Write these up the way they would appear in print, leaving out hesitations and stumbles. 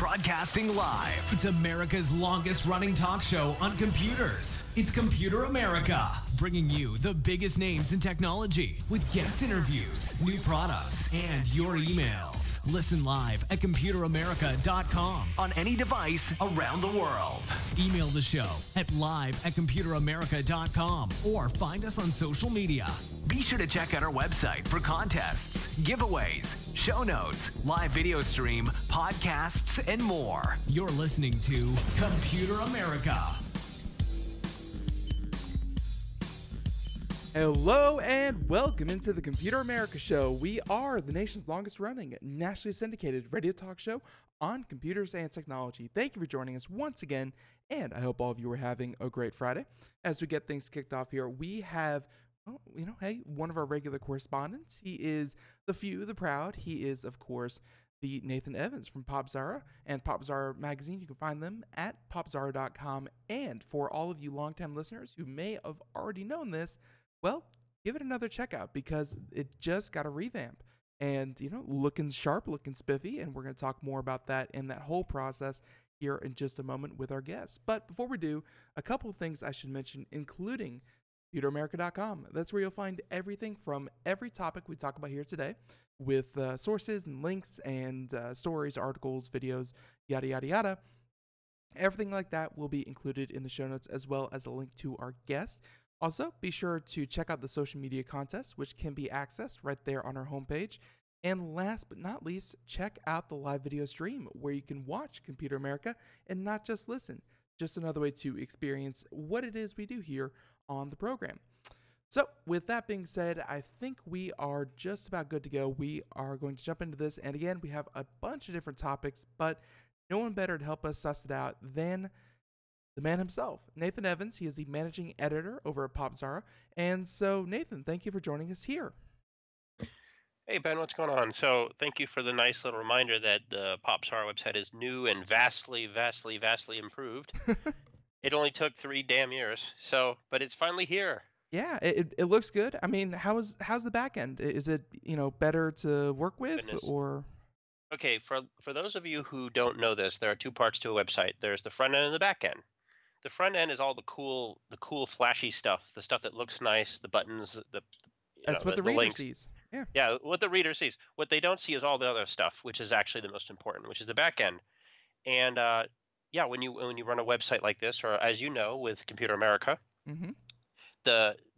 Broadcasting live. It's America's longest running talk show on computers. It's Computer America, bringing you the biggest names in technology with guest interviews, new products, and your emails. Listen live at computeramerica.com on any device around the world. Email the show at live@computeramerica.com or find us on social media. Be sure to check out our website for contests, giveaways, show notes, live video stream, podcasts, and more. You're listening to Computer America. Hello and welcome into the Computer America Show. We are the nation's longest running, nationally syndicated radio talk show on computers and technology. Thank you for joining us once again, and I hope all of you are having a great Friday. As we get things kicked off here, we have, one of our regular correspondents. He is the few, the proud. He is, of course, the Nathan Evans from Popzara and Popzara magazine. You can find them at popzara.com. And for all of you longtime listeners who may have already known this, well, give it another checkout because it just got a revamp and, looking sharp, looking spiffy. And we're going to talk more about that and that whole process here in just a moment with our guests. But before we do, a couple of things I should mention, including computeramerica.com. That's where you'll find everything from every topic we talk about here today with sources and links and stories, articles, videos, yada, yada, yada. Everything like that will be included in the show notes as well as a link to our guest. Also, be sure to check out the social media contest, which can be accessed right there on our homepage. And last but not least, check out the live video stream where you can watch Computer America and not just listen. Just another way to experience what it is we do here on the program. So with that being said, I think we are just about good to go. We are going to jump into this. And again, we have a bunch of different topics, but no one better to help us suss it out than the man himself, Nathan Evans. He is the managing editor over at Popzara. And so, Nathan, thank you for joining us here. Hey, Ben, what's going on? So thank you for the nice little reminder that the Popzara website is new and vastly, vastly, vastly improved. It only took 3 damn years, but it's finally here. Yeah, it looks good. I mean, how's the back end? Is it, better to work with? Goodness. Or Okay, for those of you who don't know this, there are 2 parts to a website. There's the front end and the back end. The front end is all the cool flashy stuff, the stuff that looks nice, the buttons, that's what the reader links. sees. Yeah. Yeah, what the reader sees. What they don't see is all the other stuff, which is actually the most important, which is the back end. And when you run a website like this, or as you know, with Computer America, Mm-hmm.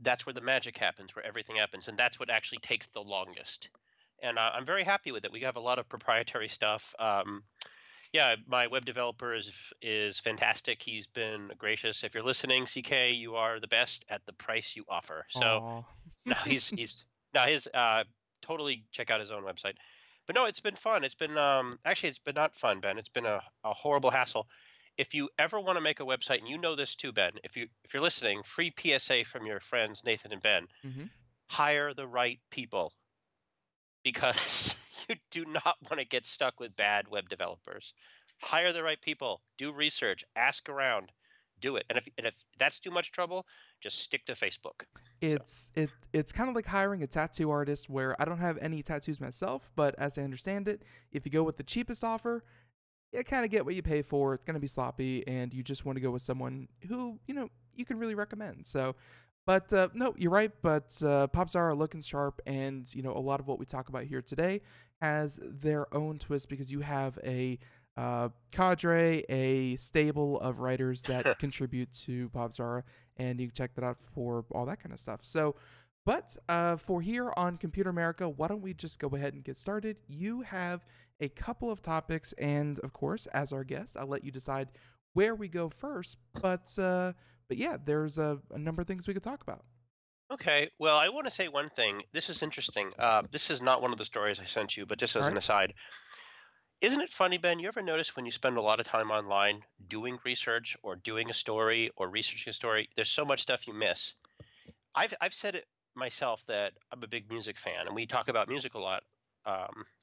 that's where the magic happens, where everything happens, and that's what actually takes the longest. And I'm very happy with it. We have a lot of proprietary stuff. My web developer is fantastic. He's been gracious. If you're listening, CK, you are the best at the price you offer. So now he's totally check out his own website. But no, it's been fun. It's been actually it's been not fun, Ben. It's been a horrible hassle. If you ever want to make a website, and you know this too, Ben, if you're listening, free PSA from your friends Nathan and Ben, Mm-hmm. hire the right people, because you do not want to get stuck with bad web developers. Hire the right people. Do research. Ask around. Do it. And if that's too much trouble, just stick to Facebook. It's kind of like hiring a tattoo artist, where I don't have any tattoos myself, but as I understand it, if you go with the cheapest offer, you kind of get what you pay for. It's going to be sloppy, and you just want to go with someone who, you can really recommend. So, but no, you're right. But Popzara are looking sharp, and, a lot of what we talk about here today has their own twist, because you have a cadre, a stable of writers that contribute to Popzara, and you can check that out for all that kind of stuff. So, but for here on Computer America, why don't we just go ahead and get started? You have a couple of topics, and of course, as our guest, I'll let you decide where we go first. But yeah, there's a number of things we could talk about. Okay. Well, I want to say one thing. This is interesting. This is not one of the stories I sent you, but just as an aside. Isn't it funny, Ben? You ever notice when you spend a lot of time online doing research or doing a story or researching a story, there's so much stuff you miss? I've said it myself that I'm a big music fan, and we talk about music a lot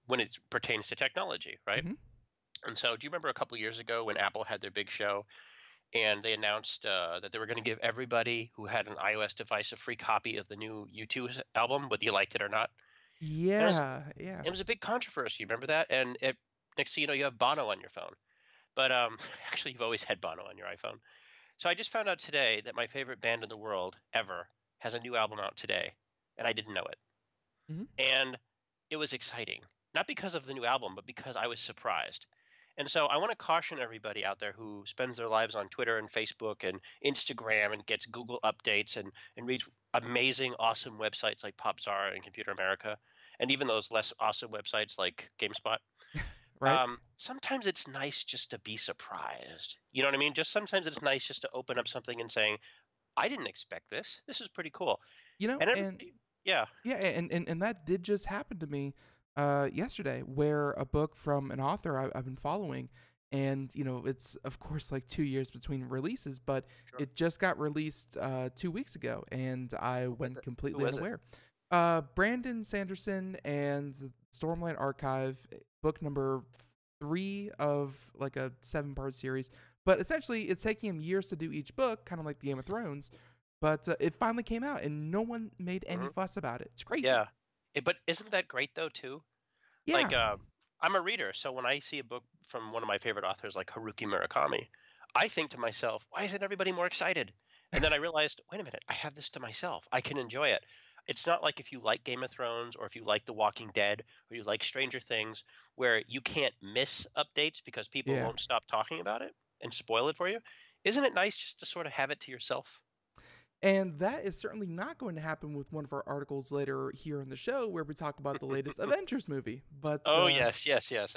when it pertains to technology, right? Mm-hmm. And so do you remember a couple of years ago when Apple had their big show and they announced that they were going to give everybody who had an iOS device a free copy of the new U2 album, whether you liked it or not? Yeah, It was a big controversy. Remember that? And next thing you know, you have Bono on your phone. But actually, you've always had Bono on your iPhone. So I just found out today that my favorite band in the world ever has a new album out today, and I didn't know it. Hmm. And it was exciting, not because of the new album, but because I was surprised. And so I want to caution everybody out there who spends their lives on Twitter and Facebook and Instagram and gets Google updates and reads amazing, awesome websites like Popzara and Computer America, and even those less awesome websites like GameSpot. Right. Sometimes it's nice just to be surprised. You know what I mean? Just sometimes it's nice just to open up something and saying, I didn't expect this. This is pretty cool. And And everybody, yeah. yeah, and that did just happen to me yesterday, where a book from an author I've been following, and it's of course like 2 years between releases, but Sure. it just got released 2 weeks ago, and I Who is went it? completely Who is it? unaware. Brandon Sanderson and Stormlight Archive, book number 3 of like a 7-part series. But essentially, it's taking him years to do each book, kind of like Game of Thrones. But it finally came out, and no one made any Mhm. fuss about it. It's crazy. Yeah. But isn't that great though too? Like, Yeah. I'm a reader, so when I see a book from one of my favorite authors like Haruki Murakami, I think to myself, why isn't everybody more excited? And then I realized, wait a minute, I have this to myself. I can enjoy it. It's not like if you like Game of Thrones or if you like The Walking Dead or you like Stranger Things, where you can't miss updates because people Yeah. won't stop talking about it and spoil it for you. Isn't it nice just to sort of have it to yourself? And that is certainly not going to happen with one of our articles later here in the show, where we talk about the latest Avengers movie. But Oh yes, yes, yes.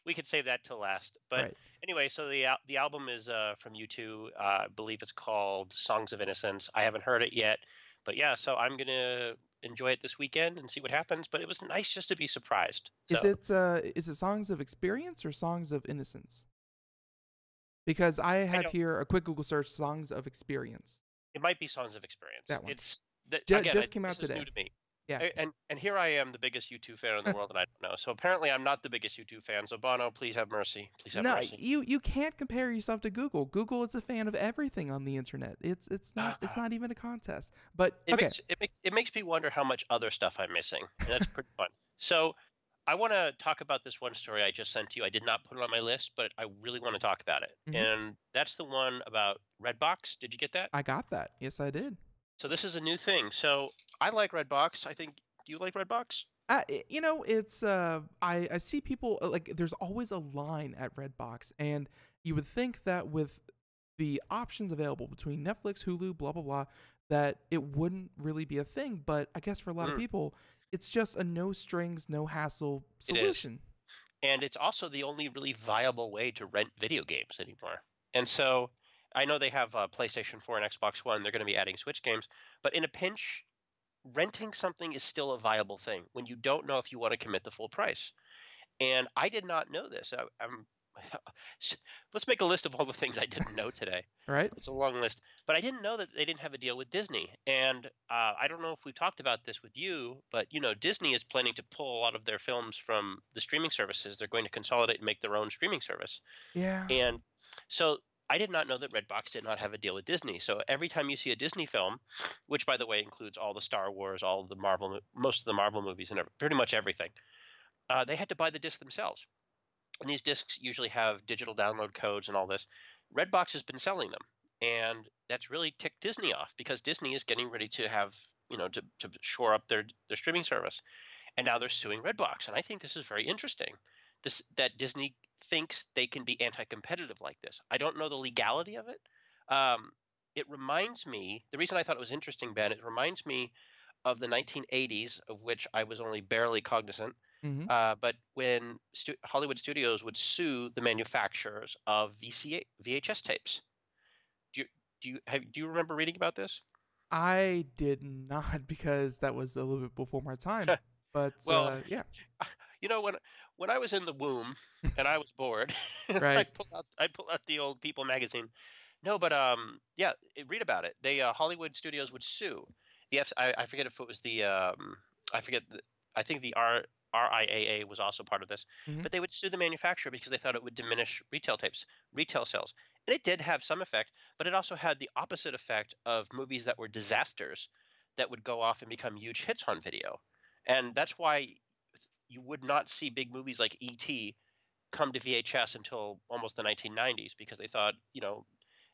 We could save that till last. But right. anyway, so the album is from U2. I believe it's called Songs of Innocence. I haven't heard it yet, but yeah. So I'm gonna enjoy it this weekend and see what happens. But it was nice just to be surprised. Is So it Songs of Experience or Songs of Innocence? Because I I have don't. here a quick Google search: Songs of Experience. It might be Songs of Experience. That one It's that again. just came out This is new today. to me. Yeah. And here I am, the biggest U2 fan in the world, and I don't know. So apparently, I'm not the biggest U2 fan. So Bono, please have mercy. Please have No, mercy. you can't compare yourself to Google. Google is a fan of everything on the internet. It's not even a contest. But It okay. makes me wonder how much other stuff I'm missing, and that's pretty fun. So I want to talk about this one story I just sent to you. I did not put it on my list, but I really want to talk about it, Mhm. and that's the one about Redbox. Did you get that? I got that. Yes, I did. So this is a new thing. So I like Redbox. I think. Do you like Redbox? It's I see people like there's always a line at Redbox, and you would think that with the options available between Netflix, Hulu, blah blah blah, that it wouldn't really be a thing. But I guess for a lot of Mm, people, it's just a no strings, no hassle it is, solution. and it's also the only really viable way to rent video games anymore. And so I know they have PlayStation 4 and Xbox One. They're going to be adding Switch games, but in a pinch, renting something is still a viable thing when you don't know if you want to commit the full price. And I did not know this. Let's make a list of all the things I didn't know today. Right? It's a long list, but I didn't know that they didn't have a deal with Disney. And I don't know if we've talked about this with you, but Disney is planning to pull a lot of their films from the streaming services. They're going to consolidate and make their own streaming service. Yeah. And so I did not know that Redbox did not have a deal with Disney. So every time you see a Disney film, which by the way includes all the Star Wars, all the most of the Marvel movies, and pretty much everything, they had to buy the disc themselves. And these discs usually have digital download codes and all this. Redbox has been selling them, and that's really ticked Disney off because Disney is getting ready to have to shore up their streaming service, and now they're suing Redbox. And I think this is very interesting. That Disney thinks they can be anti-competitive like this. I don't know the legality of it. Um, it reminds me. The reason I thought it was interesting, Ben, it reminds me of the 1980s, of which I was only barely cognizant. Hmm. But when Hollywood studios would sue the manufacturers of VHS tapes, do you do you remember reading about this? I did not because that was a little bit before my time. But Well, yeah. When I was in the womb and I was bored, Right. I'd pull out the old People magazine. No, but yeah, read about it. They Hollywood studios would sue the I forget if it was the I forget I think the RIAA was also part of this, Hmm. but they would sue the manufacturer because they thought it would diminish retail sales, and it did have some effect, but it also had the opposite effect of movies that were disasters that would go off and become huge hits on video, and that's why you would not see big movies like E.T. come to VHS until almost the 1990s because they thought,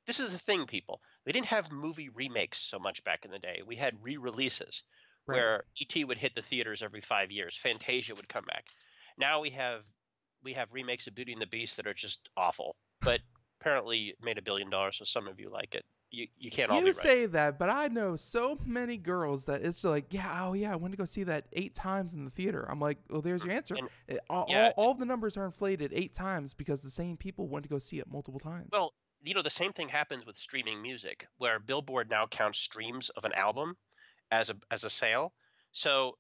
this is the thing, people. We didn't have movie remakes so much back in the day. We had re-releases Right. where E.T. would hit the theaters every 5 years. Fantasia would come back. Now we have remakes of Beauty and the Beast that are just awful, but apparently it made $1 billion, so some of you like it. You can't all be You right. say that, but I know so many girls that it's like, yeah, oh yeah, I went to go see that 8 times in the theater. I'm like, well, there's your answer. And All of the numbers are inflated 8 times because the same people went to go see it multiple times. well, the same thing happens with streaming music, where Billboard now counts streams of an album as a sale. So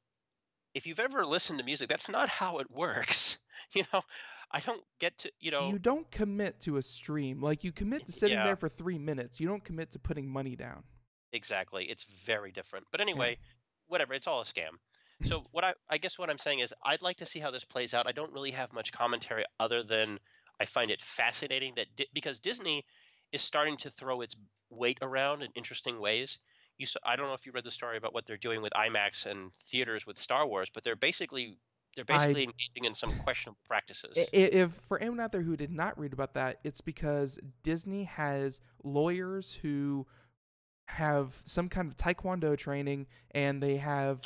if you've ever listened to music, that's not how it works. I don't get to, You don't commit to a stream. Like, you commit to sitting Yeah. there for 3 minutes. You don't commit to putting money down. Exactly. It's very different. But anyway, whatever. It's all a scam. So I guess what I'm saying is I'd like to see how this plays out. I don't really have much commentary other than I find it fascinating that because Disney is starting to throw its weight around in interesting ways. I don't know if you read the story about what they're doing with IMAX and theaters with Star Wars, but they're basically engaging in some questionable practices. If for anyone out there who did not read about that, it's because Disney has lawyers who have some kind of taekwondo training, and they have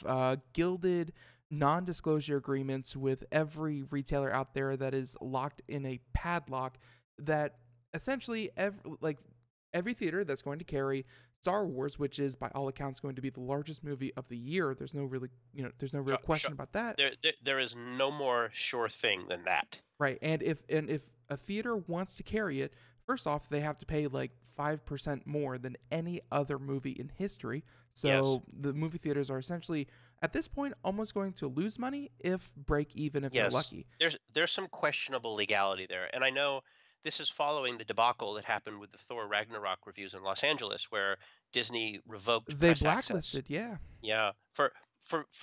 gilded non-disclosure agreements with every retailer out there that is locked in a padlock that essentially every theater that's going to carry Star Wars, which is by all accounts going to be the largest movie of the year. There's no real question about that. There is no more sure thing than that. Right. And if a theater wants to carry it, first off, they have to pay like 5% more than any other movie in history. So the movie theaters are essentially at this point almost going to lose money if break even if they're lucky. There's some questionable legality there. And I know this is following the debacle that happened with the Thor Ragnarok reviews in Los Angeles, where Disney revoked They press blacklisted, access. Yeah, for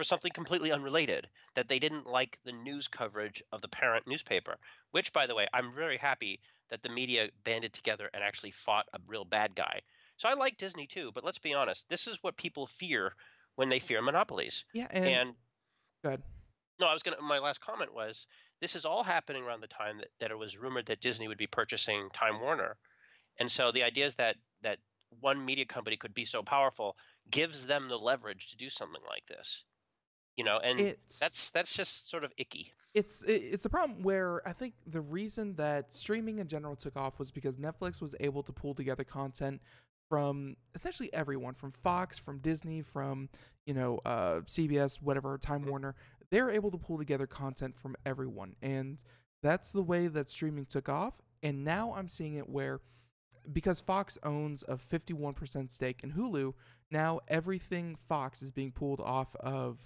something completely unrelated, that they didn't like the news coverage of the parent newspaper, which, by the way, I'm very happy that the media banded together and actually fought a real bad guy. So I like Disney too, but let's be honest, this is what people fear when they fear monopolies. Yeah, And go ahead. no, my last comment was, this is all happening around the time that it was rumored that Disney would be purchasing Time Warner. And so the idea is that one media company could be so powerful gives them the leverage to do something like this. And that's just sort of icky. It's a problem where I think the reason that streaming in general took off was because Netflix was able to pull together content from essentially everyone, from Fox, from Disney, from CBS, whatever, Time Warner. They're able to pull together content from everyone, and that's the way that streaming took off. And now I'm seeing it where, because Fox owns a 51% stake in Hulu, now everything Fox is being pulled off of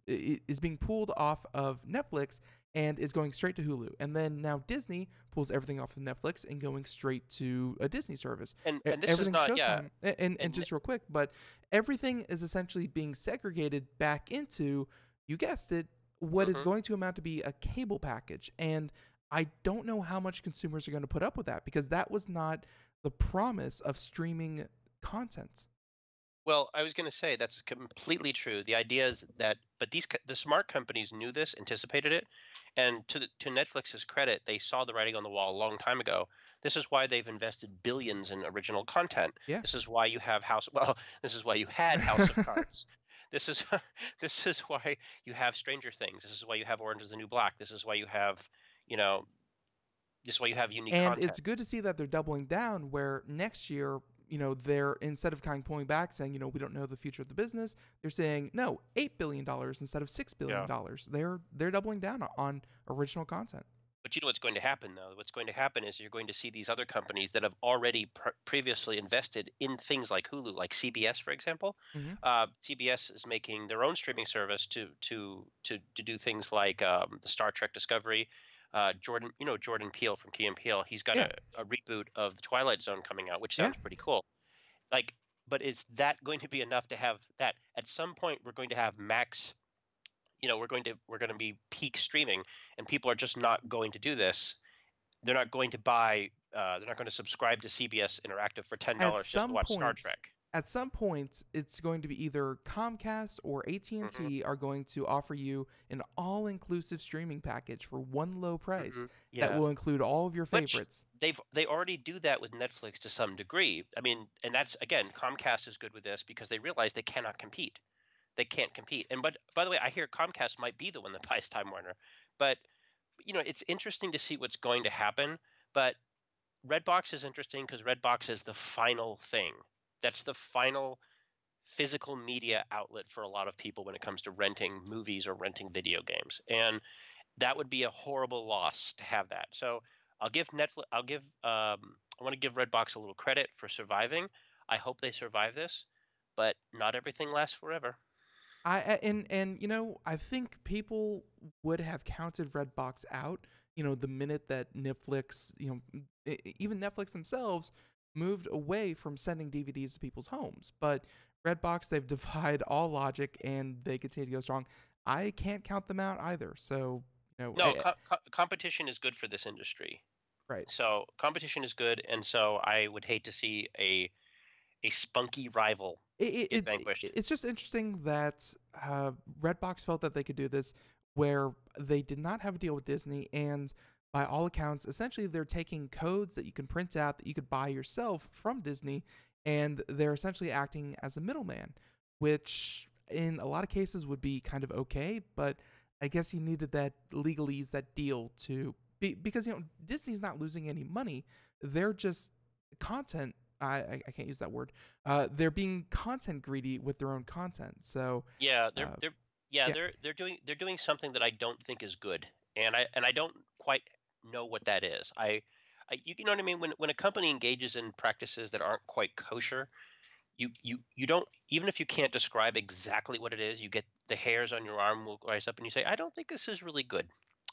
Netflix and is going straight to Hulu. And then now Disney pulls everything off of Netflix and going straight to a Disney service. And this is not Showtime. And just real quick, but everything is essentially being segregated back into, you guessed it, what is going to amount to be a cable package. And I don't know how much consumers are going to put up with that, because that was not the promise of streaming content. Well, I was going to say that's completely true. The idea is that, but the smart companies knew this, anticipated it, and to Netflix's credit, they saw the writing on the wall a long time ago. This is why they've invested billions in original content. Yeah. This is why you have this is why you had House of Cards. This is why you have Stranger Things. This is why you have Orange is the New Black. This is why you have, this is why you have unique content. And it's good to see that they're doubling down, where next year, they're, instead of kind of pulling back saying, we don't know the future of the business, they're saying, no, $8 billion instead of $6 billion. Yeah. They're doubling down on original content. But you know what's going to happen, though? What's going to happen is you're going to see these other companies that have already previously invested in things like Hulu, like CBS, for example. CBS is making their own streaming service to do things like the Star Trek Discovery. Jordan Peele from Key and Peele, he's got a reboot of The Twilight Zone coming out, which sounds pretty cool. But is that going to be enough to have that? At some point, we're going to have max. We're going to be peak streaming, and people are just not going to do this. They're not going to buy. They're not going to subscribe to CBS Interactive for $10 just to watch Star Trek. at some point it's going to be either Comcast or Hmm. AT&T are going to offer you an all-inclusive streaming package for one low price Hmm. that Yeah. will include all of your Which favorites. they already do that with Netflix to some degree. I mean, and that's again, Comcast is good with this because they realize they cannot compete. They can't compete. And but by the way, I hear Comcast might be the one that buys Time Warner. But it's interesting to see what's going to happen. But Redbox is interesting because Redbox is the final thing. That's the final physical media outlet for a lot of people when it comes to renting movies or renting video games. And that would be a horrible loss to have that. So I'll give Netflix. I want to give Redbox a little credit for surviving. I hope they survive this, but not everything lasts forever. And I think people would have counted Redbox out, the minute that Netflix, even Netflix themselves moved away from sending DVDs to people's homes. But Redbox, they've defied all logic and they continue to go strong. I can't count them out either. So, No, competition is good for this industry. right. So competition is good, and so I would hate to see a spunky rival get vanquished. It's just interesting that Redbox felt that they could do this where they did not have a deal with Disney, and by all accounts, essentially they're taking codes that you can print out that you could buy yourself from Disney, and they're essentially acting as a middleman, which in a lot of cases would be kind of okay, but I guess you needed that legalese, that deal to be, because Disney's not losing any money; they're just content. I can't use that word. They're being content greedy with their own content. So Yeah, uh, yeah, yeah, they're doing something that I don't think is good, and I don't quite know what that is. You know what I mean? When a company engages in practices that aren't quite kosher, you don't, even if you can't describe exactly what it is, you get the hairs on your arm will rise up, and you say, I don't think this is really good.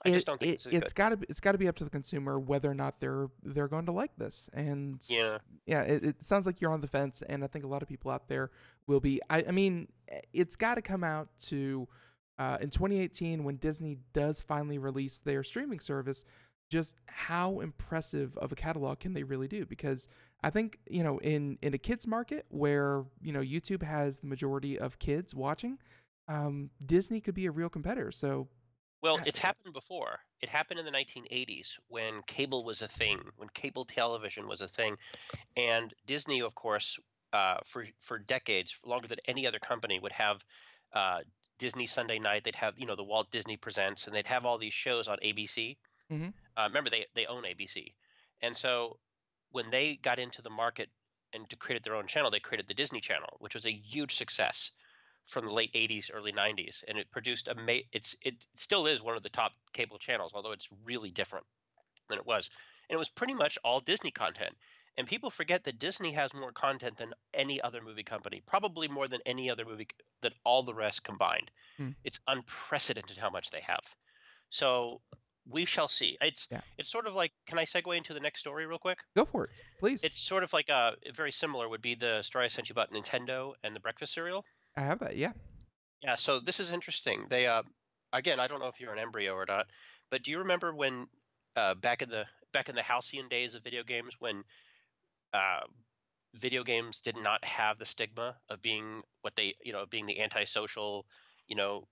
I just it don't think it this is good. it's got to be up to the consumer whether or not they're going to like this. And Yeah. yeah, it sounds like you're on the fence, and I think a lot of people out there will be. I mean, it's got to come out to in 2018 when Disney does finally release their streaming service. Just how impressive of a catalog can they really do? Because I think in a kids market where YouTube has the majority of kids watching, Disney could be a real competitor. So Well, uh, it's happened before. It happened in the 1980s when cable was a thing, when cable television was a thing, and Disney, of course, for decades, longer than any other company, would have uh, Disney Sunday Night. They'd have the Walt Disney Presents, and they'd have all these shows on ABC. mhm. Remember, they own ABC, and so when they got into the market and to create their own channel, they created the Disney Channel, which was a huge success from the late 80s, early 90s, and it produced it still is one of the top cable channels, although it's really different than it was. And it was pretty much all Disney content. And people forget that Disney has more content than any other movie company, probably more than any other than all the rest combined. Mm, It's unprecedented how much they have. So we shall see. yeah, It's sort of like, can I segue into the next story real quick? go for it, please. It's sort of like very similar would be the story I sent you about Nintendo and the breakfast cereal. I have that. Yeah, Yeah, so this is interesting. Again, I don't know if you're an embryo or not, but do you remember when back in the halcyon days of video games when uh, video games did not have the stigma of being being the antisocial, you know,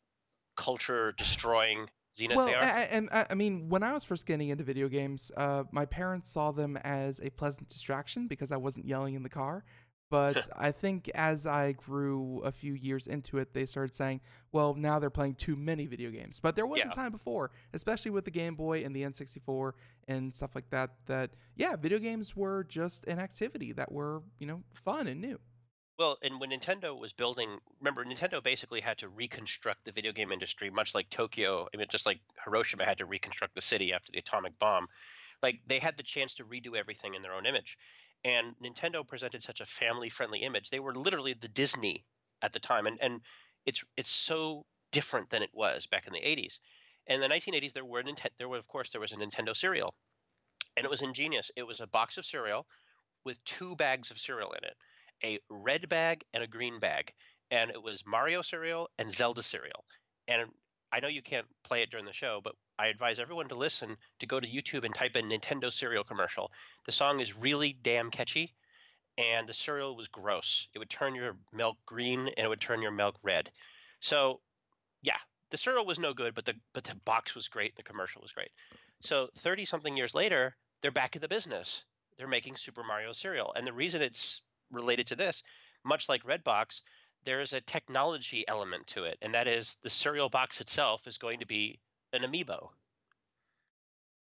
culture destroying zenith they well, are? I mean, when I was first getting into video games, my parents saw them as a pleasant distraction because I wasn't yelling in the car. But I think as I grew a few years into it, they started saying, well, now they're playing too many video games. But there was a Yeah. time before, especially with the Game Boy and the N64 and stuff like that, yeah, video games were just an activity that were, fun and new. Well, and when Nintendo was building, remember, Nintendo basically had to reconstruct the video game industry, much like Tokyo. I mean, just like Hiroshima had to reconstruct the city after the atomic bomb. Like they had the chance to redo everything in their own image. And Nintendo presented such a family-friendly image. They were literally the Disney at the time. And it's so different than it was back in the 80s. In the 1980s, there was a Nintendo cereal. And it was ingenious. It was a box of cereal with two bags of cereal in it, a red bag and a green bag. And it was Mario cereal and Zelda cereal. And I know you can't play it during the show, but I advise everyone to go to YouTube and type in Nintendo cereal commercial. The song is really damn catchy. and the cereal was gross. It would turn your milk green and it would turn your milk red. So yeah, the cereal was no good, but the box was great. The commercial was great. So 30 something years later, they're back in the business. They're making Super Mario cereal, and the reason it's related to this, much like Redbox, there is a technology element to it, and that is the cereal box itself is going to be an Amiibo.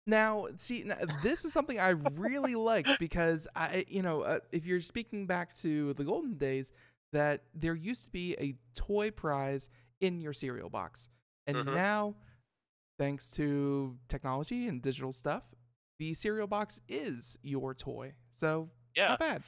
Now, see, this is something I really liked because if you're speaking back to the golden days, that there used to be a toy prize in your cereal box, and Hmm. now, thanks to technology and digital stuff, the cereal box is your toy. So, Yeah, not bad.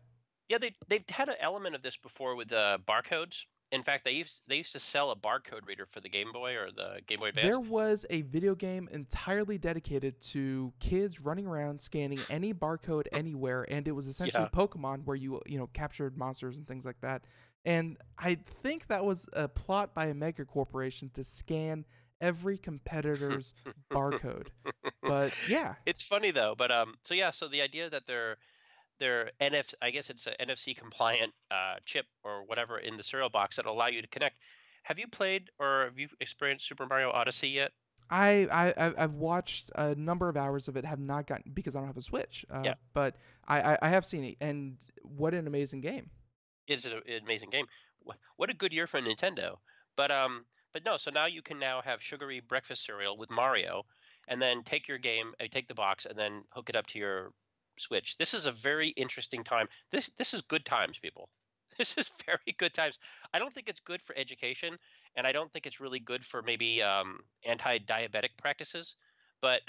yeah, they've had an element of this before with barcodes. In fact, they used to sell a barcode reader for the Game Boy or the Game Boy Advance. There was a video game entirely dedicated to kids running around scanning any barcode anywhere, and it was essentially Yeah. Pokemon, where you captured monsters and things like that. And I think that was a plot by a mega corporation to scan every competitor's barcode. But yeah, It's funny though, but so yeah, so the idea that they're NFC, I guess it's a NFC compliant chip or whatever in the cereal box that allow you to connect. Have you played or have you experienced Super Mario Odyssey yet? I've watched a number of hours of it, have not gotten because I don't have a Switch. Yeah, But I have seen it, and what an amazing game. it's an amazing game. What a good year for Nintendo. But no, so now you can now have sugary breakfast cereal with Mario, and then take your game, take the box, and then hook it up to your Switch. This is a very interesting time. This is good times, people. This is very good times. I don't think it's good for education, and I don't think it's really good for maybe anti-diabetic practices. But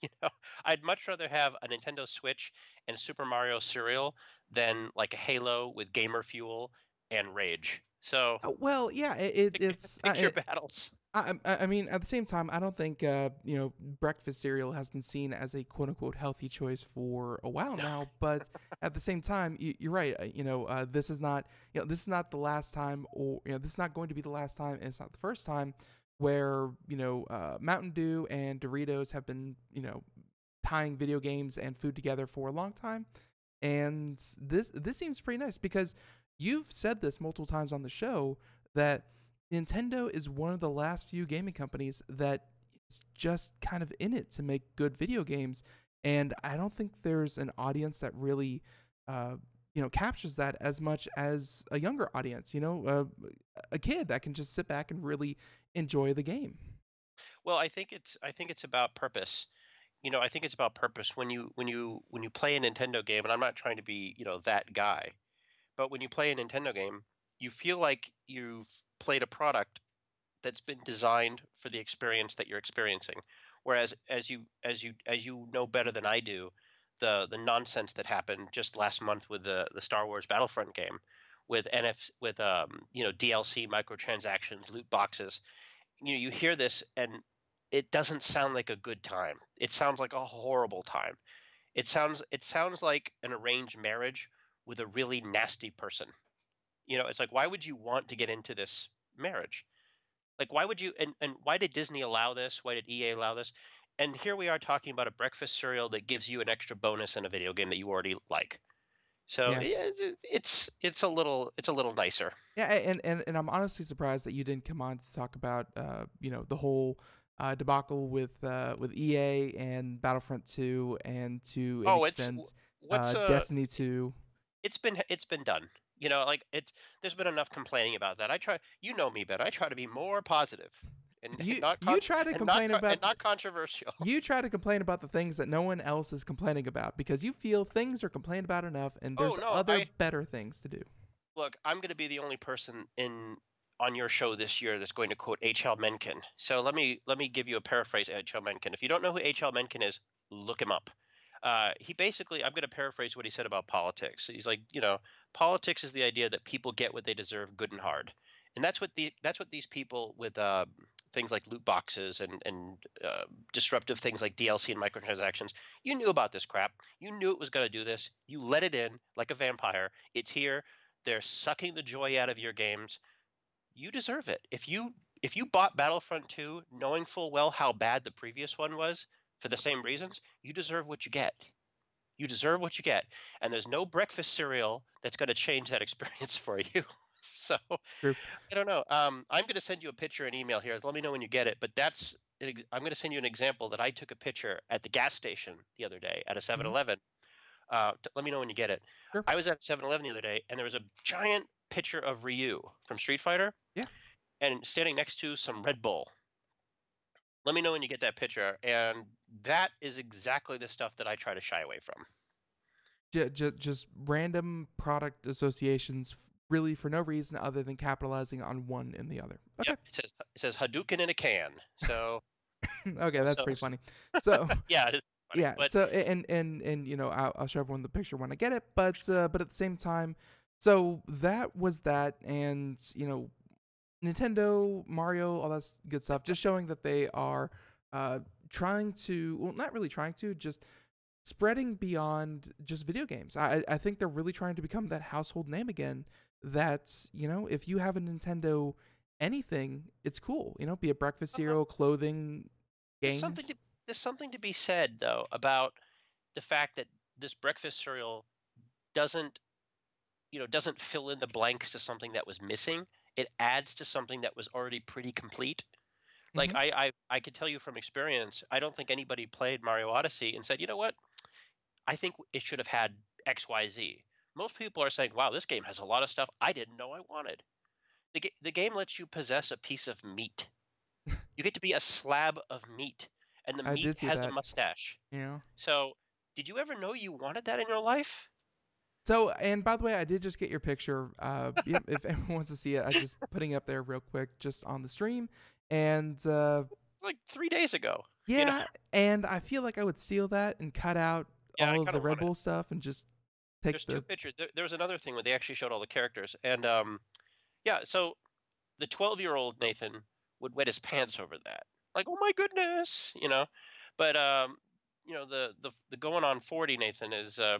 you know, I'd much rather have a Nintendo Switch and Super Mario cereal than like a Halo with gamer fuel and rage. So Well, yeah, pick, it's pick your battles. I mean, at the same time, I don't think breakfast cereal has been seen as a quote unquote healthy choice for a while now. But at the same time, you're right. This is not the last time, or this is not going to be the last time, and it's not the first time where Mountain Dew and Doritos have been tying video games and food together for a long time. And this seems pretty nice because you've said this multiple times on the show that Nintendo is one of the last few gaming companies that is just kind of in it to make good video games, and I don't think there's an audience that really, captures that as much as a younger audience. A kid that can just sit back and really enjoy the game. Well, I think it's about purpose. I think it's about purpose when you play a Nintendo game, and I'm not trying to be that guy, but when you play a Nintendo game, you feel like you've played a product that's been designed for the experience that you're experiencing. Whereas as you know better than I do, the nonsense that happened just last month with the Star Wars Battlefront game with DLC microtransactions, loot boxes. You hear this and it doesn't sound like a good time. It sounds like a horrible time. It sounds like an arranged marriage with a really nasty person. It's like, why would you want to get into this marriage? Like, why would you? And why did Disney allow this? Why did EA allow this? And here we are talking about a breakfast cereal that gives you an extra bonus in a video game that you already like. So Yeah. yeah, it's a little nicer. Yeah, and I'm honestly surprised that you didn't come on to talk about the whole debacle with EA and Battlefront 2, and to an Oh, extent what's Destiny 2. it's been done. Like there's been enough complaining about that. I try, me better. I try to be more positive and You not you try to complain and about not controversial. you try to complain about the things that no one else is complaining about because you feel things are complained about enough, and Oh there's no, other better things to do. look, I'm going to be the only person in on your show this year that's going to quote H.L. Mencken. So let me give you a paraphrase H.L. Mencken. If you don't know who H.L. Mencken is, look him up. He basically, I'm going to paraphrase what he said about politics. He's like, politics is the idea that people get what they deserve, good and hard, and that's what these people with things like loot boxes and disruptive things like DLC and microtransactions. You knew about this crap. You knew it was going to do this. You let it in like a vampire. It's here. They're sucking the joy out of your games. You deserve it. If you bought Battlefront 2 knowing full well how bad the previous one was for the same reasons, you deserve what you get. You deserve what you get, and there's no breakfast cereal that's going to change that experience for you. So True. I don't know. I'm going to send you a picture and email here. Let me know when you get it. But I'm going to send you an example that I took a picture at the gas station the other day at a Mhm. 7-Eleven. Let me know when you get it. Sure. I was at 7-Eleven the other day, and there was a giant picture of Ryu from Street Fighter, Yeah. and standing next to some Red Bull. Let me know when you get that picture, and that is exactly the stuff that I try to shy away from. Just random product associations, really for no reason other than capitalizing on one and the other. Okay. Yep, it says Hadouken in a can. So Okay, that's so pretty funny. So yeah, it's funny. yeah, But so and you know, I'll show everyone the picture when I get it, but at the same time, so that was that, and you know, Nintendo, Mario, all that good stuff, just showing that they are trying to, well, not really trying to, just spreading beyond just video games. I think they're really trying to become that household name again. That, you know, if you have a Nintendo anything, it's cool. You know, be it breakfast cereal, clothing, there's something games. to there's something to be said though about the fact that this breakfast cereal doesn't doesn't fill in the blanks to something that was missing. It adds to something that was already pretty complete. Like Hmm. I could tell you from experience, I don't think anybody played Mario Odyssey and said, you know what, I think it should have had XYZ. Most people are saying, wow, this game has a lot of stuff I didn't know I wanted. The game lets you possess a piece of meat. You get to be a slab of meat, and the I meat did see has a that. mustache. You know. So, did you ever know you wanted that in your life? So, and by the way, I did just get your picture. Yep, if anyone wants to see it, I just putting it up there real quick, just on the stream. And Like 3 days ago. You know? yeah, and I feel like I would steal that and cut out Yeah, I all of kind the of Red want it. Bull stuff and just take There's two the. pictures. There was another thing where they actually showed all the characters, and yeah. So the 12-year-old Nathan would wet his pants over that, like, oh my goodness, you know. But the going on 40 Nathan is I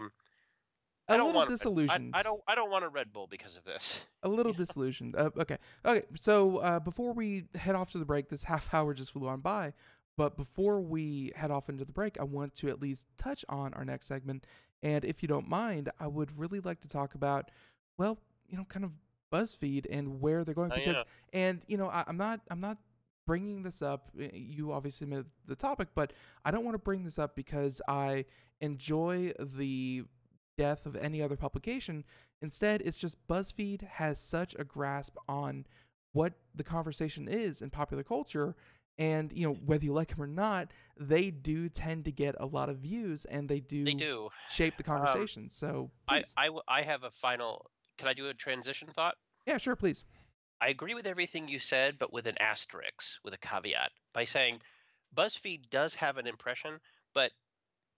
A don't little want disillusioned. I don't want a Red Bull because of this. A little disillusioned. Okay. Okay. So before we head off to the break, this half hour just flew on by. But before we head off into the break, I want to at least touch on our next segment. And if you don't mind, I would really like to talk about, well, you know, kind of BuzzFeed and where they're going. Oh Because, yeah. and you know, I'm not bringing this up. You obviously made the topic, but I don't want to bring this up because I enjoy the death of any other publication. Instead, it's just BuzzFeed has such a grasp on what the conversation is in popular culture. And, you know, whether you like them or not, they do tend to get a lot of views and they They do do. shape the Um, conversation. So please. I have a final. Can I do a transition thought? Yeah, sure, please. I agree with everything you said, but with an asterisk, with a caveat, by saying BuzzFeed does have an impression, but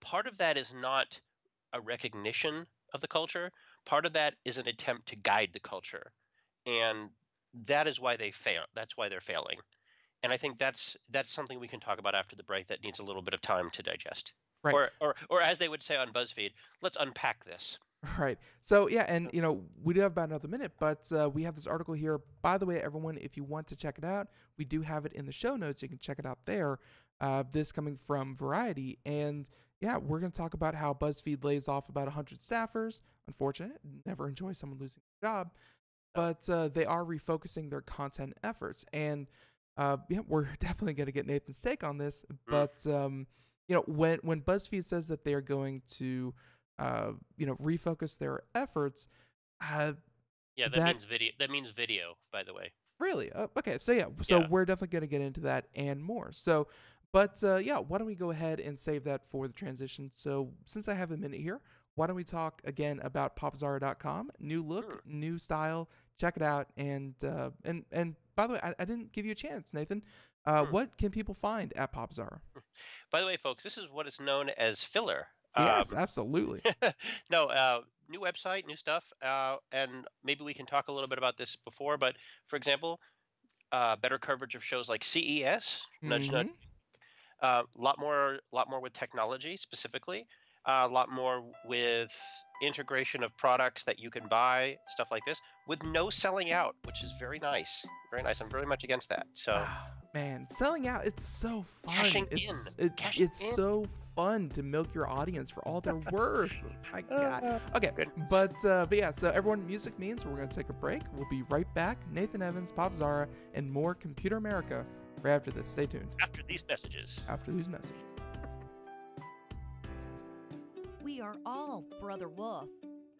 part of that is not a recognition of the culture. Part of that is an attempt to guide the culture, and that is why they fail. That's why they're failing. And I think that's something we can talk about after the break that needs a little bit of time to digest. Right. Or as they would say on BuzzFeed, let's unpack this. Right. So yeah, and you know, we do have about another minute, but we have this article here. By the way, everyone, if you want to check it out, we do have it in the show notes. You can check it out there. This coming from Variety, and yeah, we're going to talk about how BuzzFeed lays off about 100 staffers. Unfortunate. Never enjoy someone losing their job, but they are refocusing their content efforts, and yeah, we're definitely going to get Nathan's take on this. But you know, when BuzzFeed says that they are going to you know, refocus their efforts. Yeah, that means video. That means video, by the way. Really? Okay. So yeah. So Yeah. we're definitely going to get into that and more. So, but yeah, why don't we go ahead and save that for the transition? So since I have a minute here, why don't we talk again about popzara.com? New look, new style. Check it out. And by the way, I didn't give you a chance, Nathan. What can people find at Popzara? By the way, folks, this is what is known as filler. Yes, absolutely. No, new website, new stuff, and maybe we can talk a little bit about this before. But for example, better coverage of shows like CES, nudge nudge. Mhm. Lot more with technology specifically. A lot more with integration of products that you can buy, stuff like this, with no selling out, which is very nice. Very nice. I'm very much against that. So Man, selling out, it's so fun. cashing It's in. Cashing it's in. so fun to milk your audience for all they're worth. My God. Okay, Good. but yeah, so everyone, music means we're going to take a break. We'll be right back. Nathan Evans, Popzara, and more Computer America right after this. Stay tuned. After these messages. After these messages. We are all Brother Wolf.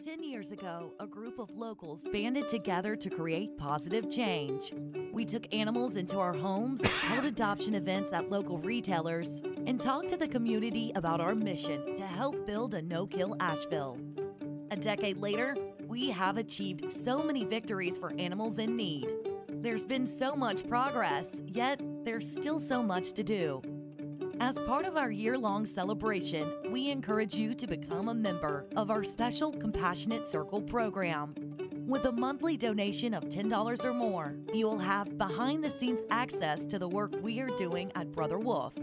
10 years ago, a group of locals banded together to create positive change. We took animals into our homes, held adoption events at local retailers, and talked to the community about our mission to help build a no-kill Asheville. A decade later, we have achieved so many victories for animals in need. There's been so much progress, yet there's still so much to do. As part of our year-long celebration, we encourage you to become a member of our special Compassionate Circle program. With a monthly donation of $10 or more, you will have behind-the-scenes access to the work we are doing at Brother Wolf.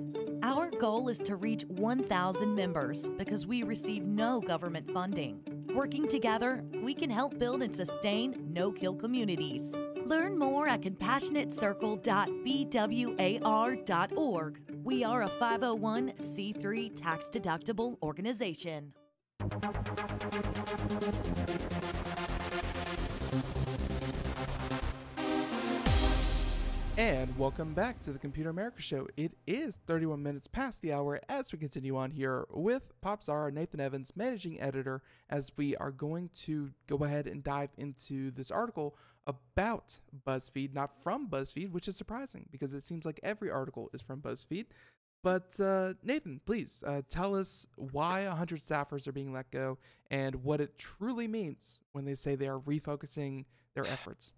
Our goal is to reach 1,000 members because we receive no government funding. Working together, we can help build and sustain no-kill communities. Learn more at compassionatecircle.bwar.org. We are a 501c3 tax-deductible organization. And welcome back to the Computer America Show. It is 31 minutes past the hour as we continue on here with Popzara, Nathan Evans, managing editor, as we are going to go ahead and dive into this article about Buzzfeed, not from Buzzfeed, which is surprising because it seems like every article is from Buzzfeed. But Nathan, please tell us why 100 staffers are being let go and what it truly means when they say they are refocusing their efforts.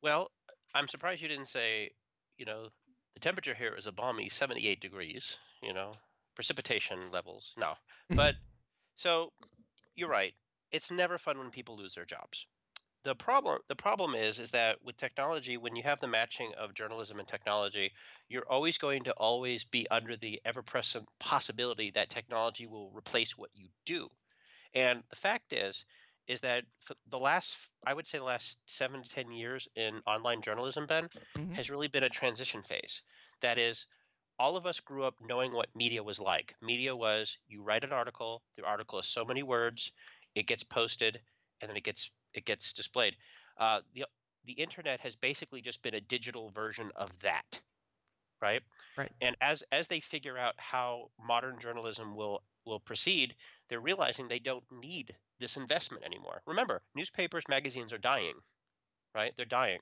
Well, I'm surprised you didn't say, the temperature here is a balmy 78 degrees, precipitation levels. No. But so you're right. It's never fun when people lose their jobs. The problem is that with technology, when you have the matching of journalism and technology, you're always going to always be under the ever-present possibility that technology will replace what you do. And the fact is that for I would say the last 7 to 10 years in online journalism, Ben, has really been a transition phase. That is, all of us grew up knowing what media was like. Media was you write an article, the article is so many words, it gets posted, and then it gets displayed. The internet has basically just been a digital version of that, right? Right. And as they figure out how modern journalism will proceed, they're realizing they don't need this investment anymore. Remember, newspapers, magazines are dying, right? They're dying.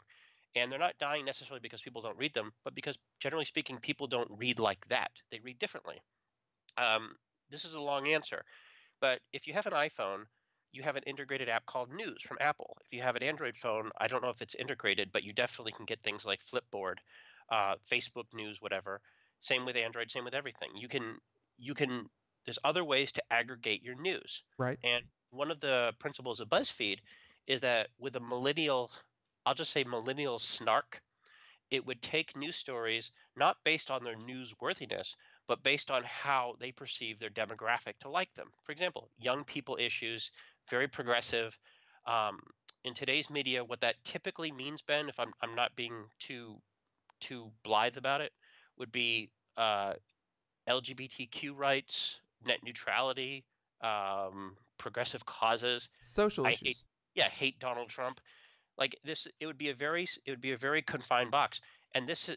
And they're not dying necessarily because people don't read them, but because, generally speaking, people don't read like that. They read differently. This is a long answer. But if you have an iPhone, you have an integrated app called News from Apple. If you have an Android phone, I don't know if it's integrated, but you definitely can get things like Flipboard, Facebook News, whatever. Same with Android, same with everything. You can there's other ways to aggregate your news. Right. And one of the principles of BuzzFeed is that with a millennial, I'll just say millennial snark, it would take news stories not based on their newsworthiness, but based on how they perceive their demographic to like them. For example, young people issues, very progressive. In today's media, what that typically means, Ben, if I'm not being too blithe about it, would be LGBTQ rights, net neutrality, progressive causes, Social issues. hate Donald Trump. Like this, it would be a very confined box, and this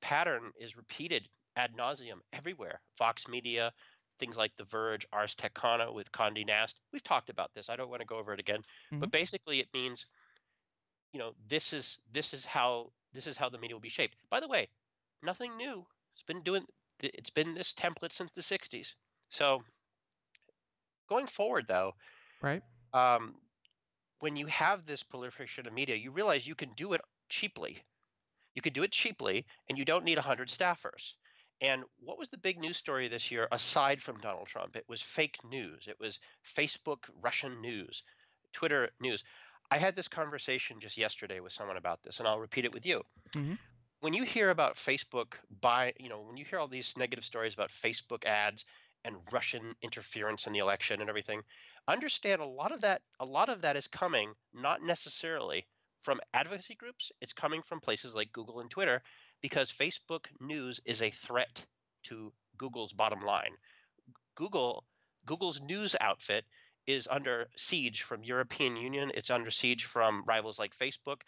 pattern is repeated ad nauseum everywhere. Fox Media, things like The Verge, Ars Technica with Condé Nast. We've talked about this. I don't want to go over it again, but basically it means, this is how the media will be shaped. By the way, nothing new. It's been this template since the 60s. So going forward, though, right? When you have this proliferation of media, you realize you can do it cheaply. You could do it cheaply, and you don't need 100 staffers. And what was the big news story this year aside from Donald Trump? It was fake news. It was Facebook Russian news, Twitter news. I had this conversation just yesterday with someone about this, and I'll repeat it with you. When you hear about Facebook when you hear all these negative stories about Facebook ads and Russian interference in the election and everything, understand a lot of that is coming not necessarily from advocacy groups. It's coming from places like Google and Twitter, because Facebook news is a threat to Google's bottom line. Google's news outfit is under siege from European Union. It's under siege from rivals like Facebook.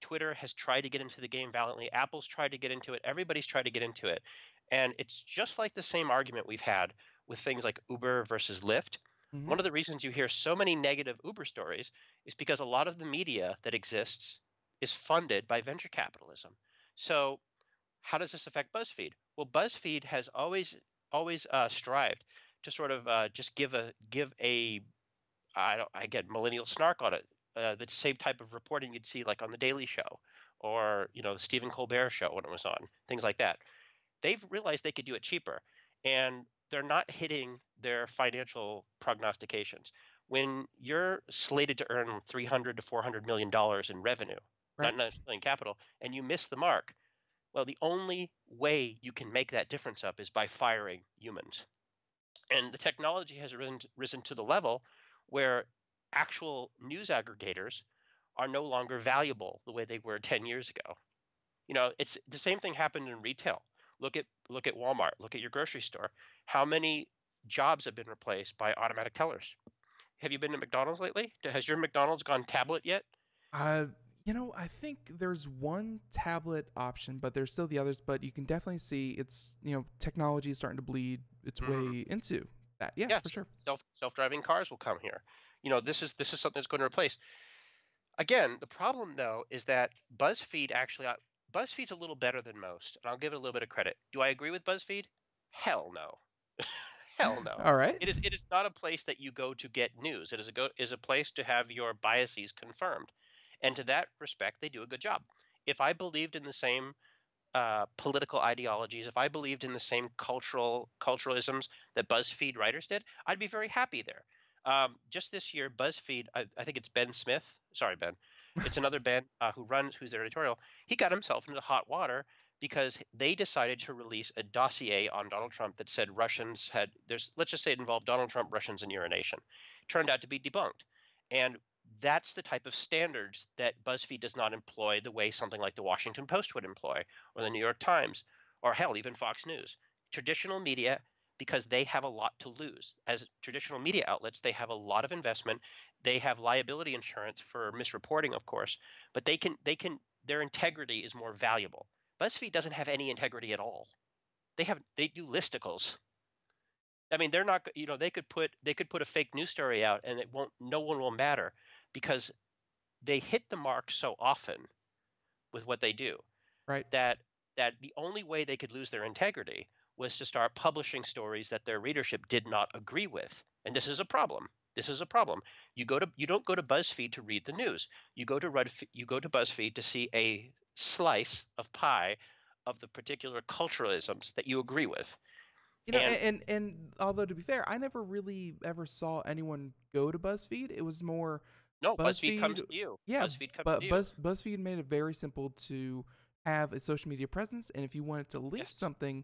Twitter has tried to get into the game valiantly. Apple's tried to get into it. Everybody's tried to get into it. And it's just like the same argument we've had with things like Uber versus Lyft. Hmm. One of the reasons you hear so many negative Uber stories is because a lot of the media that exists is funded by venture capitalism. So how does this affect BuzzFeed? Well, BuzzFeed has always strived to sort of just give a I get millennial snark on it. The same type of reporting you'd see like on the Daily Show or the Stephen Colbert Show when it was on, things like that. They've realized they could do it cheaper, and they're not hitting their financial prognostications. When you're slated to earn 300 to 400 million dollars in revenue, Right. not necessarily in capital, and you miss the mark, well, the only way you can make that difference up is by firing humans. And the technology has risen to the level where actual news aggregators are no longer valuable the way they were 10 years ago. It's the same thing happened in retail. Look at Walmart, look at your grocery store. How many jobs have been replaced by automatic tellers? Have you been to McDonald's lately? Has your McDonald's gone tablet yet? I think there's one tablet option, but there's still the others. But you can definitely see technology is starting to bleed its way into that. Yeah, Yes, for sure. self-driving cars will come here. This is something that's going to replace. Again, the problem though is that BuzzFeed's a little better than most, and I'll give it a little bit of credit. Do I agree with BuzzFeed? Hell no. Hell no. All right. It is not a place that you go to get news. It is a place to have your biases confirmed. And to that respect, they do a good job. If I believed in the same political ideologies, if I believed in the same culturalisms that BuzzFeed writers did, I'd be very happy there. Just this year, BuzzFeed, I think it's Ben Smith. Sorry, Ben. It's another Ben who's their editorial. He got himself into hot water because they decided to release a dossier on Donald Trump that said Russians let's just say it involved Donald Trump, Russians, and urination. Turned out to be debunked. And that's the type of standards that BuzzFeed does not employ the way something like the Washington Post would employ, or the New York Times, or hell, even Fox News. Traditional media, because they have a lot to lose. As traditional media outlets, they have a lot of investment. They have liability insurance for misreporting, of course, but their integrity is more valuable. BuzzFeed doesn't have any integrity at all. They do listicles. I mean, they're not, they could put a fake news story out and no one will matter because they hit the mark so often with what they do, Right. that the only way they could lose their integrity was to start publishing stories that their readership did not agree with. And this is a problem. This is a problem. You don't go to BuzzFeed to read the news. You go to BuzzFeed to see a slice of pie of the particular culturalisms that you agree with. And although to be fair, I never really ever saw anyone go to BuzzFeed. It was more no, BuzzFeed comes to you. Yeah, BuzzFeed comes but to you. BuzzFeed made it very simple to have a social media presence, and if you wanted to link something,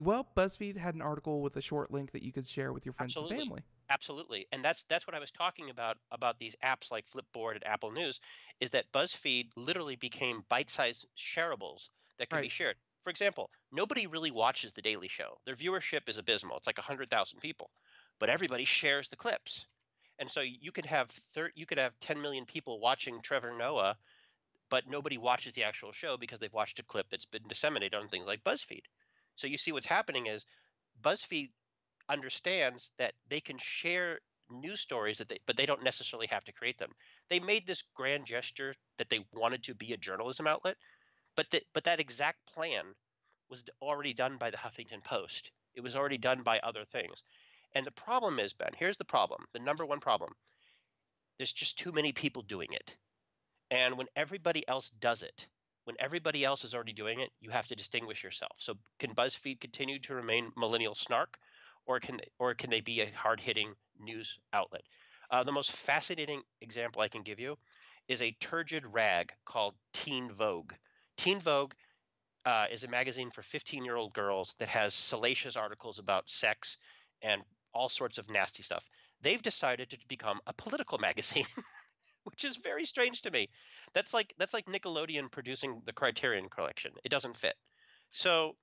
well, BuzzFeed had an article with a short link that you could share with your friends and family. Absolutely. And that's what I was talking about these apps like Flipboard and Apple News, is that BuzzFeed literally became bite-sized shareables that can be shared. For example, nobody really watches The Daily Show. Their viewership is abysmal. It's like 100,000 people, but everybody shares the clips. And so you could have 10 million people watching Trevor Noah, but nobody watches the actual show because they've watched a clip that's been disseminated on things like BuzzFeed. So you see what's happening is BuzzFeed understands that they can share news stories but they don't necessarily have to create them. They made this grand gesture that they wanted to be a journalism outlet, but that exact plan was already done by the Huffington Post. It was already done by other things. And the problem is, Ben, here's the problem. The number one problem. There's just too many people doing it. And when everybody else does it, when everybody else is already doing it, you have to distinguish yourself. So can BuzzFeed continue to remain millennial snark, or can they be a hard-hitting news outlet? The most fascinating example I can give you is a turgid rag called Teen Vogue. Teen Vogue is a magazine for 15-year-old girls that has salacious articles about sex and all sorts of nasty stuff. They've decided to become a political magazine, which is very strange to me. That's like Nickelodeon producing the Criterion Collection. It doesn't fit. So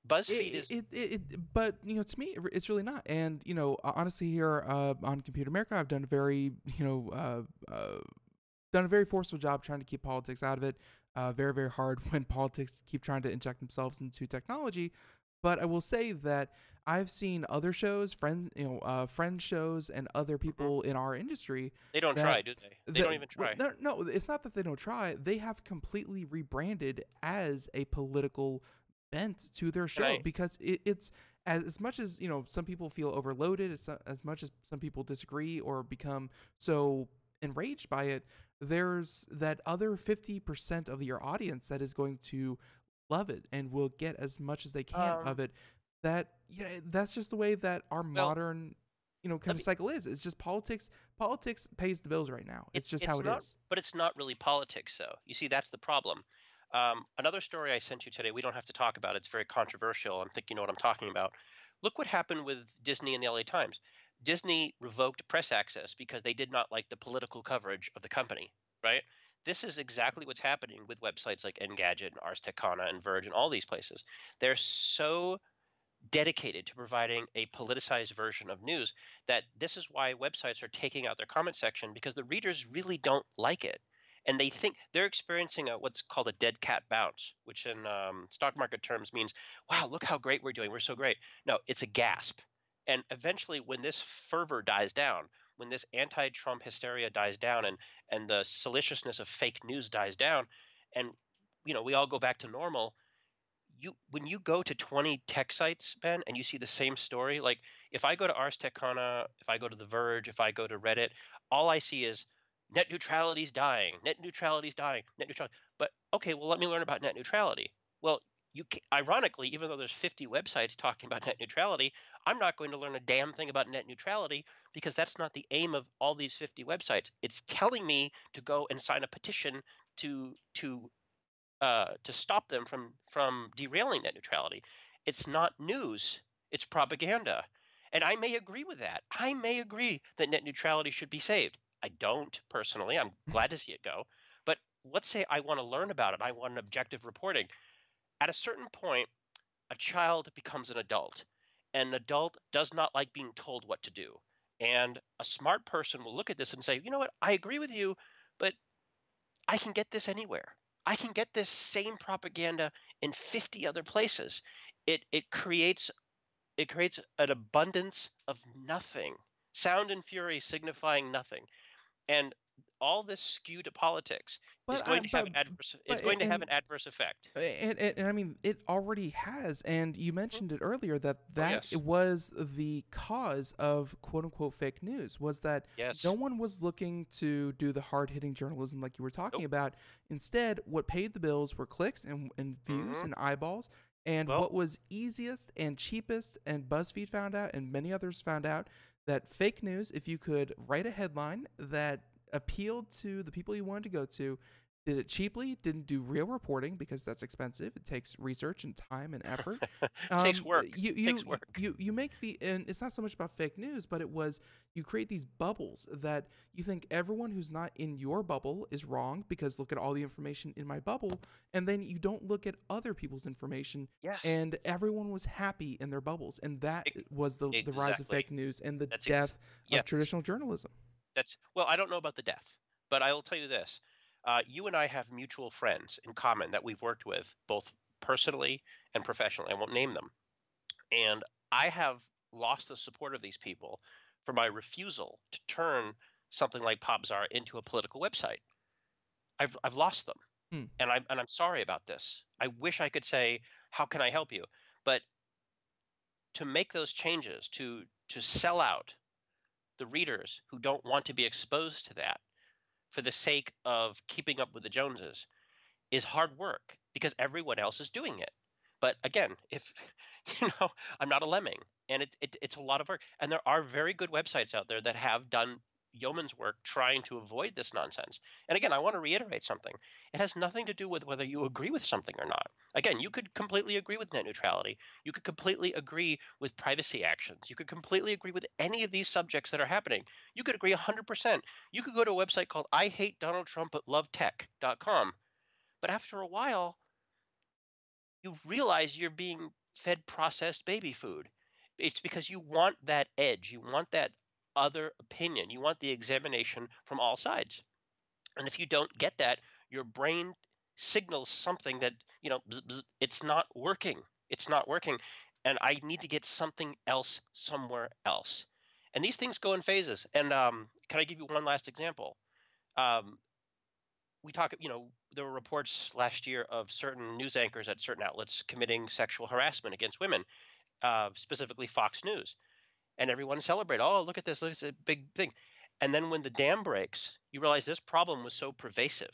BuzzFeed is But to me, it's really not. And honestly, here on Computer America, I've done a very done a very forceful job trying to keep politics out of it. Very, very hard when politics keep trying to inject themselves into technology. But I will say that I've seen other shows, friend shows, and other people in our industry. they don't that, try, do they? They don't even well, try. no, it's not that they don't try. They have completely rebranded as a political bent to their show because it's as much as some people feel overloaded, as much as some people disagree or become so enraged by it. There's that other 50% of your audience that is going to love it and will get as much as they can of it. That's just the way that our modern kind of cycle is. It's just politics pays the bills right now. It's just how it is. But it's not really politics, though. You see, that's the problem. Another story I sent you today, we don't have to talk about it. It's very controversial. I think you know what I'm talking about. Look what happened with Disney and the LA Times. Disney revoked press access because they did not like the political coverage of the company, right? This is exactly what's happening with websites like Engadget and Ars Technica and Verge and all these places. They're so dedicated to providing a politicized version of news that this is why websites are taking out their comment section, because the readers really don't like it. And they think they're experiencing what's called a dead cat bounce, which in stock market terms means, wow, look how great we're doing. We're so great. No, it's a gasp. And eventually, when this fervor dies down, when this anti-Trump hysteria dies down, and the salaciousness of fake news dies down, and we all go back to normal, when you go to 20 tech sites, Ben, and you see the same story, like if I go to Ars Technica, if I go to The Verge, if I go to Reddit, all I see is net neutrality's dying, net neutrality's dying, net neutrality. But okay, well, let me learn about net neutrality. Well, ironically, even though there's 50 websites talking about net neutrality, I'm not going to learn a damn thing about net neutrality because that's not the aim of all these 50 websites. It's telling me to go and sign a petition to stop them from derailing net neutrality. It's not news. It's propaganda. And I may agree with that. I may agree that net neutrality should be saved. I don't personally. I'm glad to see it go. But let's say I want to learn about it. I want an objective reporting. At a certain point, a child becomes an adult. An adult does not like being told what to do. And a smart person will look at this and say, you know what, I agree with you, but I can get this anywhere. I can get this same propaganda in 50 other places. It creates an abundance of nothing. Sound and fury signifying nothing. And all this skew to politics is going to have an adverse effect. And I mean, it already has. And you mentioned it earlier that yes. it was the cause of quote unquote fake news, was that no one was looking to do the hard hitting journalism like you were talking about. Instead, what paid the bills were clicks and views and eyeballs. And what was easiest and cheapest, and BuzzFeed found out, and many others found out, that fake news, if you could write a headline that appealed to the people you wanted to go to, did it cheaply, didn't do real reporting because that's expensive. It takes research and time and effort. Takes work. You make and it's not so much about fake news, but you create these bubbles that you think everyone who's not in your bubble is wrong because look at all the information in my bubble, and then you don't look at other people's information. Yes. And everyone was happy in their bubbles, and that was the rise of fake news and the death of traditional journalism. Well, I don't know about the death, but I will tell you this. You and I have mutual friends in common that we've worked with both personally and professionally. I won't name them. And I have lost the support of these people for my refusal to turn something like Popzara into a political website. I've lost them. And I'm sorry about this. I wish I could say, how can I help you? But to make those changes, to sell out the readers who don't want to be exposed to that for the sake of keeping up with the Joneses is hard work because everyone else is doing it. But again, if I'm not a lemming, and it's a lot of work. And there are very good websites out there that have done yeoman's work trying to avoid this nonsense. And again, I want to reiterate something. It has nothing to do with whether you agree with something or not. Again, you could completely agree with net neutrality. You could completely agree with privacy actions. You could completely agree with any of these subjects that are happening. You could agree 100%. You could go to a website called I hate Donald Trump but love tech.com. But after a while, you realize you're being fed processed baby food. It's because you want that edge, you want that other opinion, you want the examination from all sides. And if you don't get that, your brain signals something that, bzz, bzz, it's not working. It's not working. And I need to get something else somewhere else. And these things go in phases. And can I give you one last example? Um, we talk, there were reports last year of certain news anchors at certain outlets committing sexual harassment against women, specifically Fox News. And everyone celebrated. Oh, look at this! Look at this big thing. And then when the dam breaks, you realize this problem was so pervasive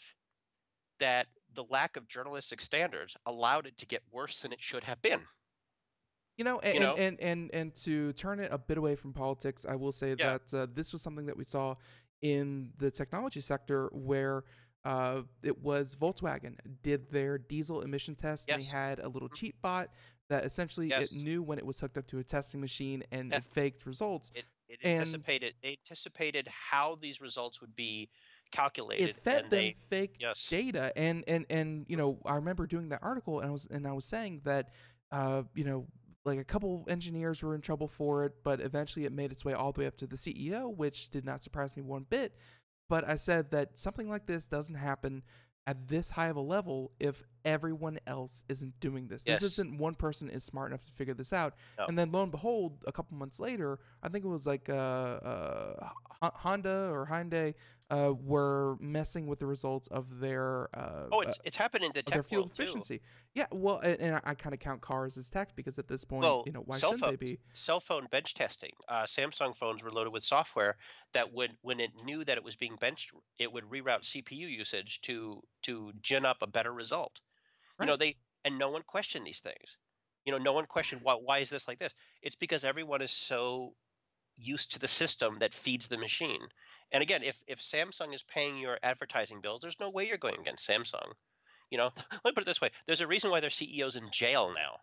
that the lack of journalistic standards allowed it to get worse than it should have been. And, You know? and to turn it a bit away from politics, I will say Yeah. that this was something that we saw in the technology sector where it was Volkswagen did their diesel emission test, and they Yes. had a little cheat bot that essentially it Yes. knew when it was hooked up to a testing machine, and it Yes. faked results. It And anticipated how these results would be it calculated, fed and them they fake yes. data, and I remember doing that article, and I was saying that like a couple engineers were in trouble for it, but eventually it made its way all the way up to the CEO, which did not surprise me one bit. But I said that something like this doesn't happen at this high of a level if everyone else isn't doing this. Yes. This isn't one person is smart enough to figure this out. No. And then lo and behold, a couple months later, I think it was like Honda or Hyundai were messing with the results of their It's happened in the of their tech fuel world too. efficiency. Yeah, well, and I kind of count cars as tech because at this point, Well, why cell shouldn't they phones, be? cell phone bench testing. Samsung phones were loaded with software that when it knew that it was being benched, it would reroute CPU usage to gin up a better result. Right. And no one questioned these things. No one questioned why is this like this? It's because everyone is so used to the system that feeds the machine. And again, if Samsung is paying your advertising bills, there's no way you're going against Samsung. Let me put it this way: there's a reason why their CEO's in jail now.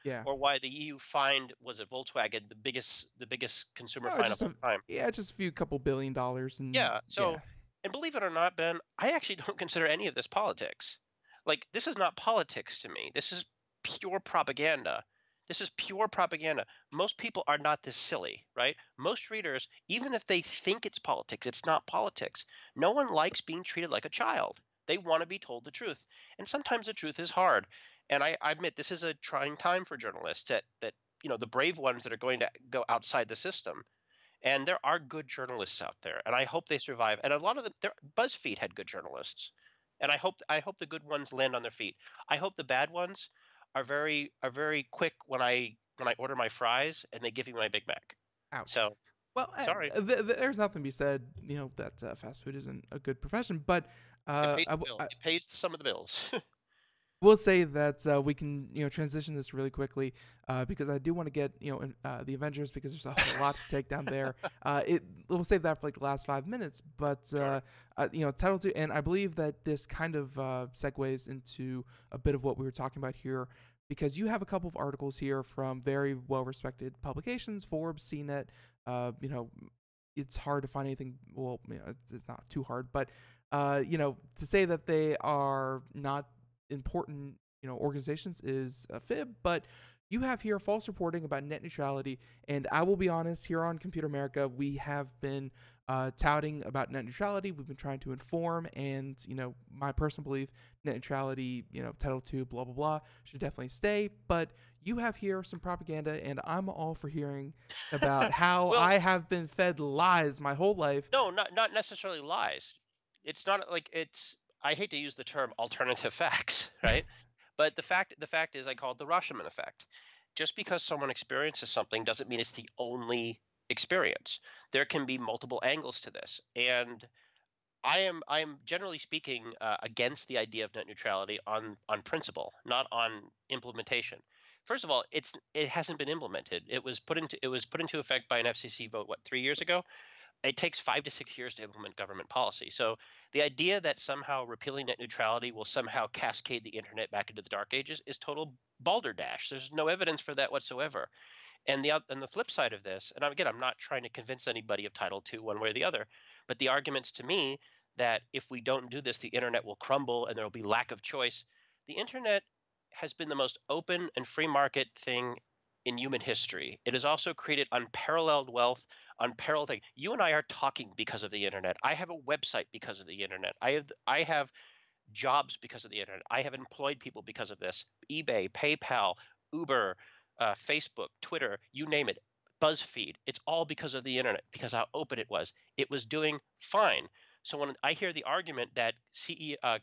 Yeah. Or why the EU fined was it Volkswagen the biggest consumer fine of Just all time. just a few couple $1 billion, and Yeah. So, and believe it or not, Ben, I actually don't consider any of this politics. Like, this is not politics to me. This is pure propaganda. This is pure propaganda. Most people are not this silly, right? Most readers, even if they think it's politics, it's not politics. No one likes being treated like a child. They want to be told the truth. And sometimes the truth is hard. And I admit this is a trying time for journalists that the brave ones that are going to go outside the system. And there are good journalists out there, and I hope they survive. And a lot of them, BuzzFeed had good journalists, and I hope the good ones land on their feet. I hope the bad ones are very quick when I order my fries and they give me my Big Mac. ouch. So Well, sorry, there's nothing to be said, that fast food isn't a good profession, but it pays the bill. It pays some of the bills. we'll say that we can transition this really quickly because I do want to get the Avengers because there's a lot to take down there. We'll save that for like the last 5 minutes, but Sure. Title 2, and I believe that this kind of segues into a bit of what we were talking about here because you have a couple of articles here from very well-respected publications, Forbes, CNET. It's hard to find anything. Well, it's not too hard, but to say that they are not important organizations is a fib, but you have here false reporting about net neutrality, and I will be honest, here on Computer America we have been touting about net neutrality. We've been trying to inform, and my personal belief, net neutrality, Title II, blah blah blah, should definitely stay, but you have here some propaganda, and I'm all for hearing about how Well, I have been fed lies my whole life. no, not necessarily lies. It's not like it's. I hate to use the term alternative facts, right? But the fact is, I call it the Rashomon effect. Just because someone experiences something doesn't mean it's the only experience. There can be multiple angles to this, and I am generally speaking against the idea of net neutrality on principle, not on implementation. First of all, it hasn't been implemented. It was put into effect by an FCC vote 3 years ago. It takes 5 to 6 years to implement government policy. So the idea that somehow repealing net neutrality will somehow cascade the internet back into the dark ages is total balderdash. There's no evidence for that whatsoever. And the flip side of this, and again, I'm not trying to convince anybody of Title II one way or the other, but the arguments to me that if we don't do this, the internet will crumble and there will be lack of choice. The internet has been the most open and free market thing in human history. It has also created unparalleled wealth, unparalleled thing. You and I are talking because of the internet. I have a website because of the internet. I have jobs because of the internet. I have employed people because of this. eBay, PayPal, Uber, Facebook, Twitter, you name it. Buzzfeed. It's all because of the internet, because how open it was. It was doing fine. So when I hear the argument that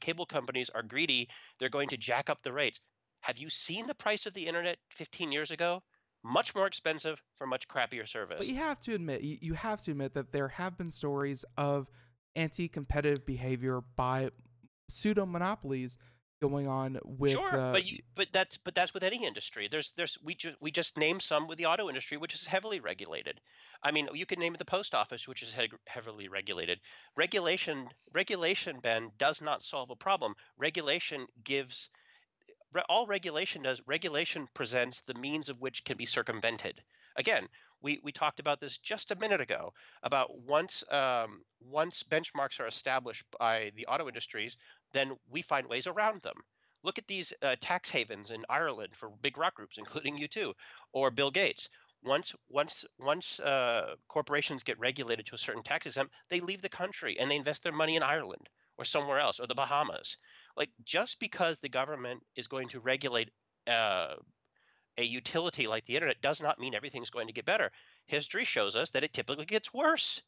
cable companies are greedy, they're going to jack up the rates. Have you seen the price of the internet 15 years ago? Much more expensive for much crappier service. But you have to admit, you have to admit that there have been stories of anti-competitive behavior by pseudo monopolies going on with. Sure, but that's with any industry. We just named some with the auto industry, which is heavily regulated. I mean, you can name the post office, which is heavily regulated. Regulation, Ben, does not solve a problem. All regulation does. Regulation presents the means of which can be circumvented. Again, we talked about this just a minute ago about once benchmarks are established by the auto industries, then we find ways around them. Look at these tax havens in Ireland for big rock groups, including you too, or Bill Gates. Once corporations get regulated to a certain tax exempt, they leave the country and they invest their money in Ireland or somewhere else or the Bahamas. Like, just because the government is going to regulate a utility like the internet does not mean everything's going to get better. History shows us that it typically gets worse.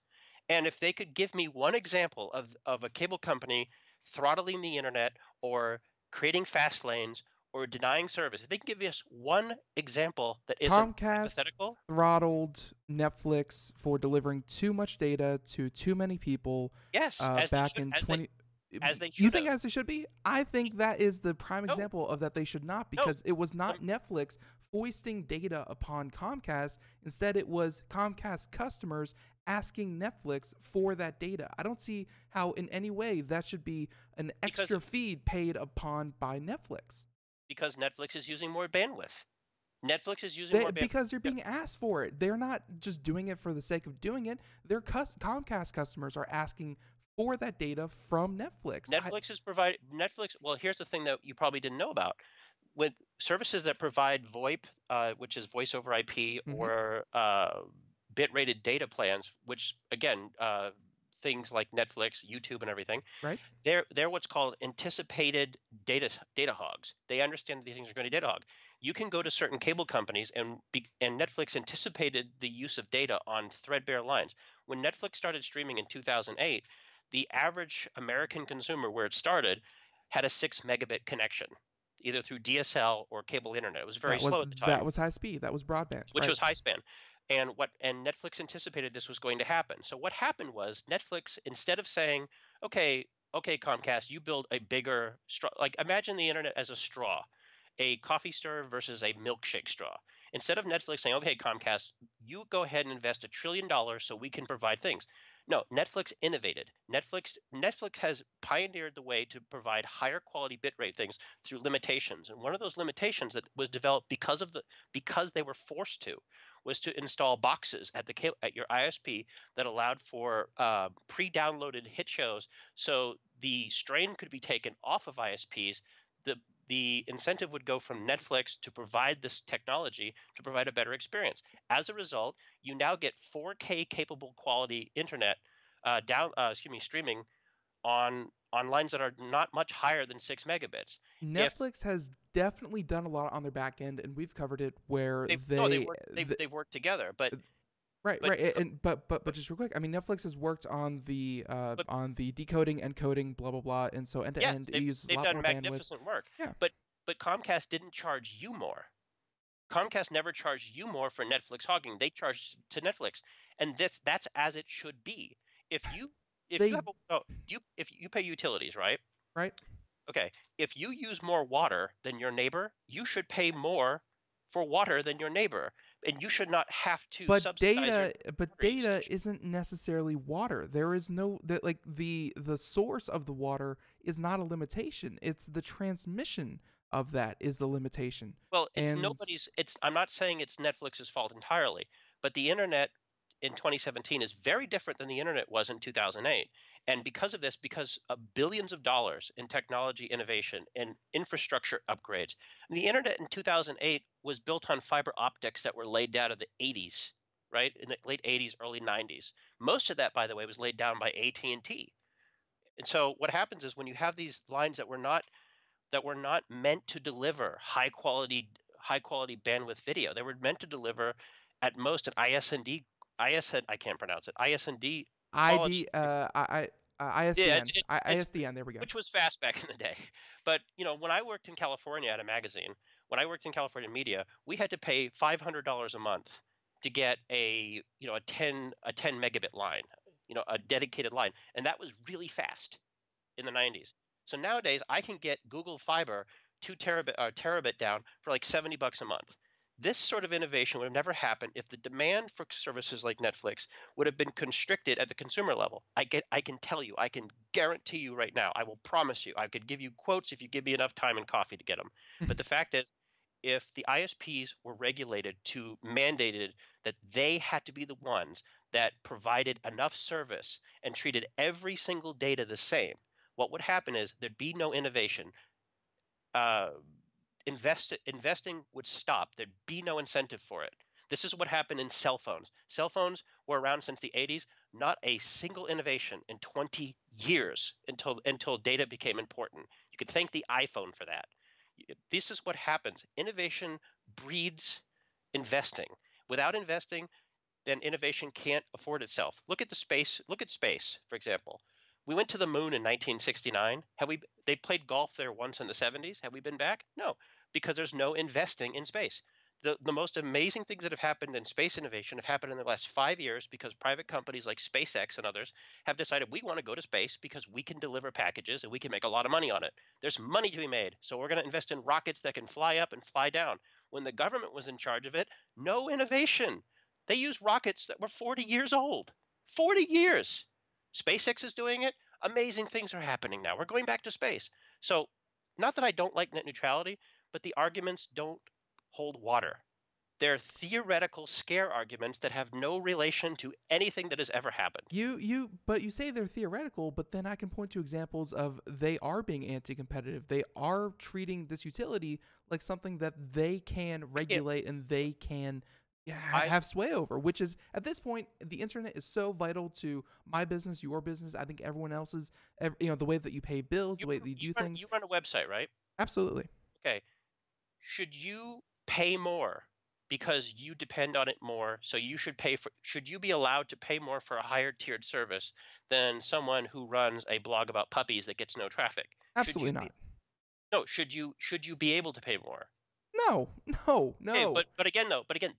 And if they could give me one example of a cable company throttling the internet or creating fast lanes or denying service, if they can give us one example that isn't hypothetical. Throttled Netflix for delivering too much data to too many people. Yes, back in 20. As they should. You think as they should be? I think that is the prime example of that they should not, because it was not Netflix foisting data upon Comcast. Instead, it was Comcast customers asking Netflix for that data. I don't see how in any way that should be an extra feed paid upon by Netflix. Because Netflix is using more bandwidth. Netflix is using more bandwidth. Because they're being asked for it. They're not just doing it for the sake of doing it. Their Comcast customers are asking for that data from Netflix. Well, here's the thing that you probably didn't know about. With services that provide VoIP, which is voice over IP, or bit-rated data plans, which again, things like Netflix, YouTube, and everything, right? They're what's called anticipated data hogs. They understand that these things are going to data hog. You can go to certain cable companies, and Netflix anticipated the use of data on threadbare lines. When Netflix started streaming in 2008, the average American consumer, where it started, had a 6 megabit connection, either through DSL or cable internet. It was very slow at the time. That was high speed. That was broadband. Which was high span. And Netflix anticipated this was going to happen. So what happened was Netflix, instead of saying, okay, Comcast, you build a bigger straw. Like, imagine the internet as a straw, a coffee stir versus a milkshake straw. Instead of Netflix saying, okay, Comcast, you go ahead and invest $1 trillion so we can provide things. No, Netflix innovated. Netflix has pioneered the way to provide higher quality bitrate things through limitations. And one of those limitations that was developed because they were forced to was to install boxes at your ISP that allowed for pre-downloaded hit shows, so the strain could be taken off of ISPs. The incentive would go from Netflix to provide this technology to provide a better experience. As a result, you now get 4K capable quality internet streaming on lines that are not much higher than 6 megabits. Netflix has definitely done a lot on their back end, and we've covered it where they've worked together, but. Right. But just real quick, I mean, Netflix has worked on the decoding, encoding, blah blah blah, and so end to end it uses a lot more bandwidth. They've done magnificent work. Yeah. But Comcast didn't charge you more. Comcast never charged you more for Netflix hogging. They charged to Netflix, and that's as it should be. If you pay utilities, right? Right. Okay. If you use more water than your neighbor, you should pay more for water than your neighbor, and you should not have to subsidize data isn't necessarily water. There is no the source of the water is not a limitation. It's the transmission of that is the limitation. Well, I'm not saying it's Netflix's fault entirely, but the internet in 2017 is very different than the internet was in 2008. And because of this, because of billions of dollars in technology innovation and infrastructure upgrades, the internet in 2008 was built on fiber optics that were laid down in the 80s, right? In the late 80s, early 90s. Most of that, by the way, was laid down by AT&T. And so what happens is when you have these lines that were not meant to deliver high quality bandwidth video, they were meant to deliver at most an I can't pronounce it, ISND quality. ISDN. It's ISDN, there we go. which was fast back in the day. But when I worked in California at a magazine, when I worked in California media, we had to pay $500 a month to get a 10 megabit line, a dedicated line, and that was really fast in the 90s. So nowadays I can get Google Fiber 2 terabit down for like $70 a month. This sort of innovation would have never happened if the demand for services like Netflix would have been constricted at the consumer level. I can tell you, I can guarantee you right now, I will promise you, I could give you quotes if you give me enough time and coffee to get them. But the fact is, if the ISPs were mandated that they had to be the ones that provided enough service and treated every single data the same, what would happen is there'd be no innovation. Investing would stop. There'd be no incentive for it. This is what happened in cell phones. Cell phones were around since the 80s. Not a single innovation in 20 years until data became important. You could thank the iPhone for that. This is what happens. Innovation breeds investing. Without investing, then innovation can't afford itself. Look at space, for example. We went to the moon in 1969. They played golf there once in the 70s. Have we been back? No, because there's no investing in space. The most amazing things that have happened in space innovation have happened in the last 5 years because private companies like SpaceX and others have decided we want to go to space because we can deliver packages and we can make a lot of money on it. There's money to be made, so we're going to invest in rockets that can fly up and fly down. When the government was in charge of it, no innovation. They used rockets that were 40 years old. 40 years. SpaceX is doing it. Amazing things are happening now. We're going back to space. So not that I don't like net neutrality, but the arguments don't hold water. They're theoretical scare arguments that have no relation to anything that has ever happened. But you say they're theoretical, but then I can point to examples of they are being anti-competitive. They are treating this utility like something that they can regulate and they can have sway over, which is, at this point, the internet is so vital to my business, your business, I think everyone else's, the way that you pay bills, the way that you do things. You run a website, right? Absolutely. Okay. Should you pay more because you depend on it more? So should you be allowed to pay more for a higher tiered service than someone who runs a blog about puppies that gets no traffic? Absolutely not. No, should you be able to pay more? No. Okay, but again,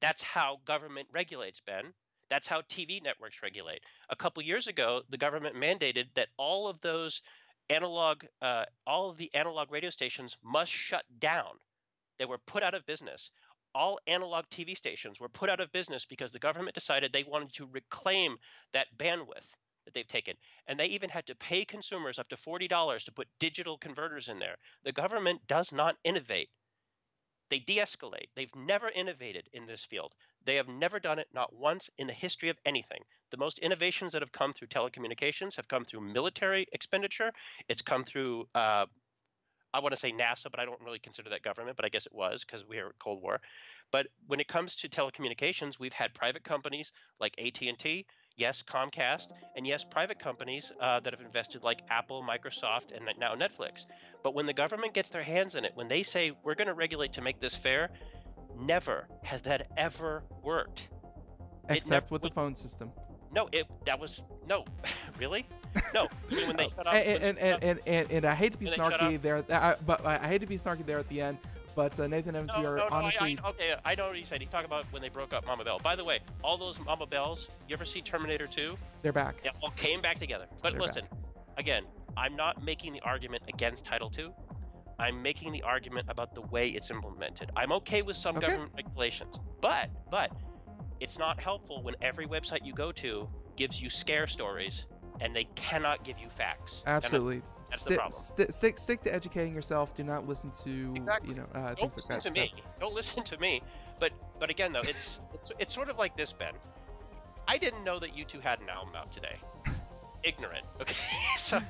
that's how government regulates, Ben. That's how TV networks regulate. A couple years ago, the government mandated that all of the analog radio stations must shut down. They were put out of business. All analog TV stations were put out of business because the government decided they wanted to reclaim that bandwidth that they've taken. And they even had to pay consumers up to $40 to put digital converters in there. The government does not innovate. They de-escalate. They've never innovated in this field. They have never done it, not once in the history of anything. The most innovations that have come through telecommunications have come through military expenditure. It's come through, I want to say NASA, but I don't really consider that government, but I guess it was because we are at Cold War. But when it comes to telecommunications, we've had private companies like AT&T, yes, Comcast, and yes, private companies that have invested like Apple, Microsoft, and now Netflix. But when the government gets their hands in it, when they say we're going to regulate to make this fair, never has that ever worked. Except with the phone system. No, really? No, you mean when they shut off. And I hate to be snarky there, but I hate to be snarky there at the end. But Nathan Evans, we are honestly. I know what he said. He talked about when they broke up Mama Bell. By the way, all those Mama Bells, you ever see Terminator 2? They're back. Yeah, all came back together. But They're listen, back. Again, I'm not making the argument against Title II. I'm making the argument about the way it's implemented. I'm okay with some government regulations, but it's not helpful when every website you go to gives you scare stories and they cannot give you facts. Absolutely. That's the problem. Stick to educating yourself. Do not listen to things like that. Don't listen to me. Don't listen to me. But again, though, it's sort of like this, Ben. I didn't know that you two had an album out today. Ignorant. Okay, so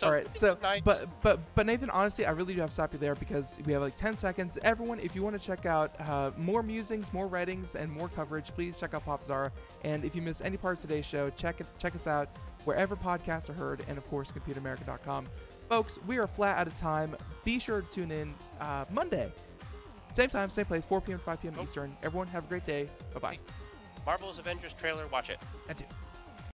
all right. So, nice. but Nathan, honestly, I really do have to stop you there because we have like 10 seconds. Everyone, if you want to check out more musings, more writings, and more coverage, please check out Popzara. And if you miss any part of today's show, check us out wherever podcasts are heard, and of course, computeramerica.com. Folks, we are flat out of time. Be sure to tune in Monday, same time, same place, 4 p.m. to 5 p.m. Eastern. Everyone, have a great day. Bye bye. Marvel's Avengers trailer. Watch it. And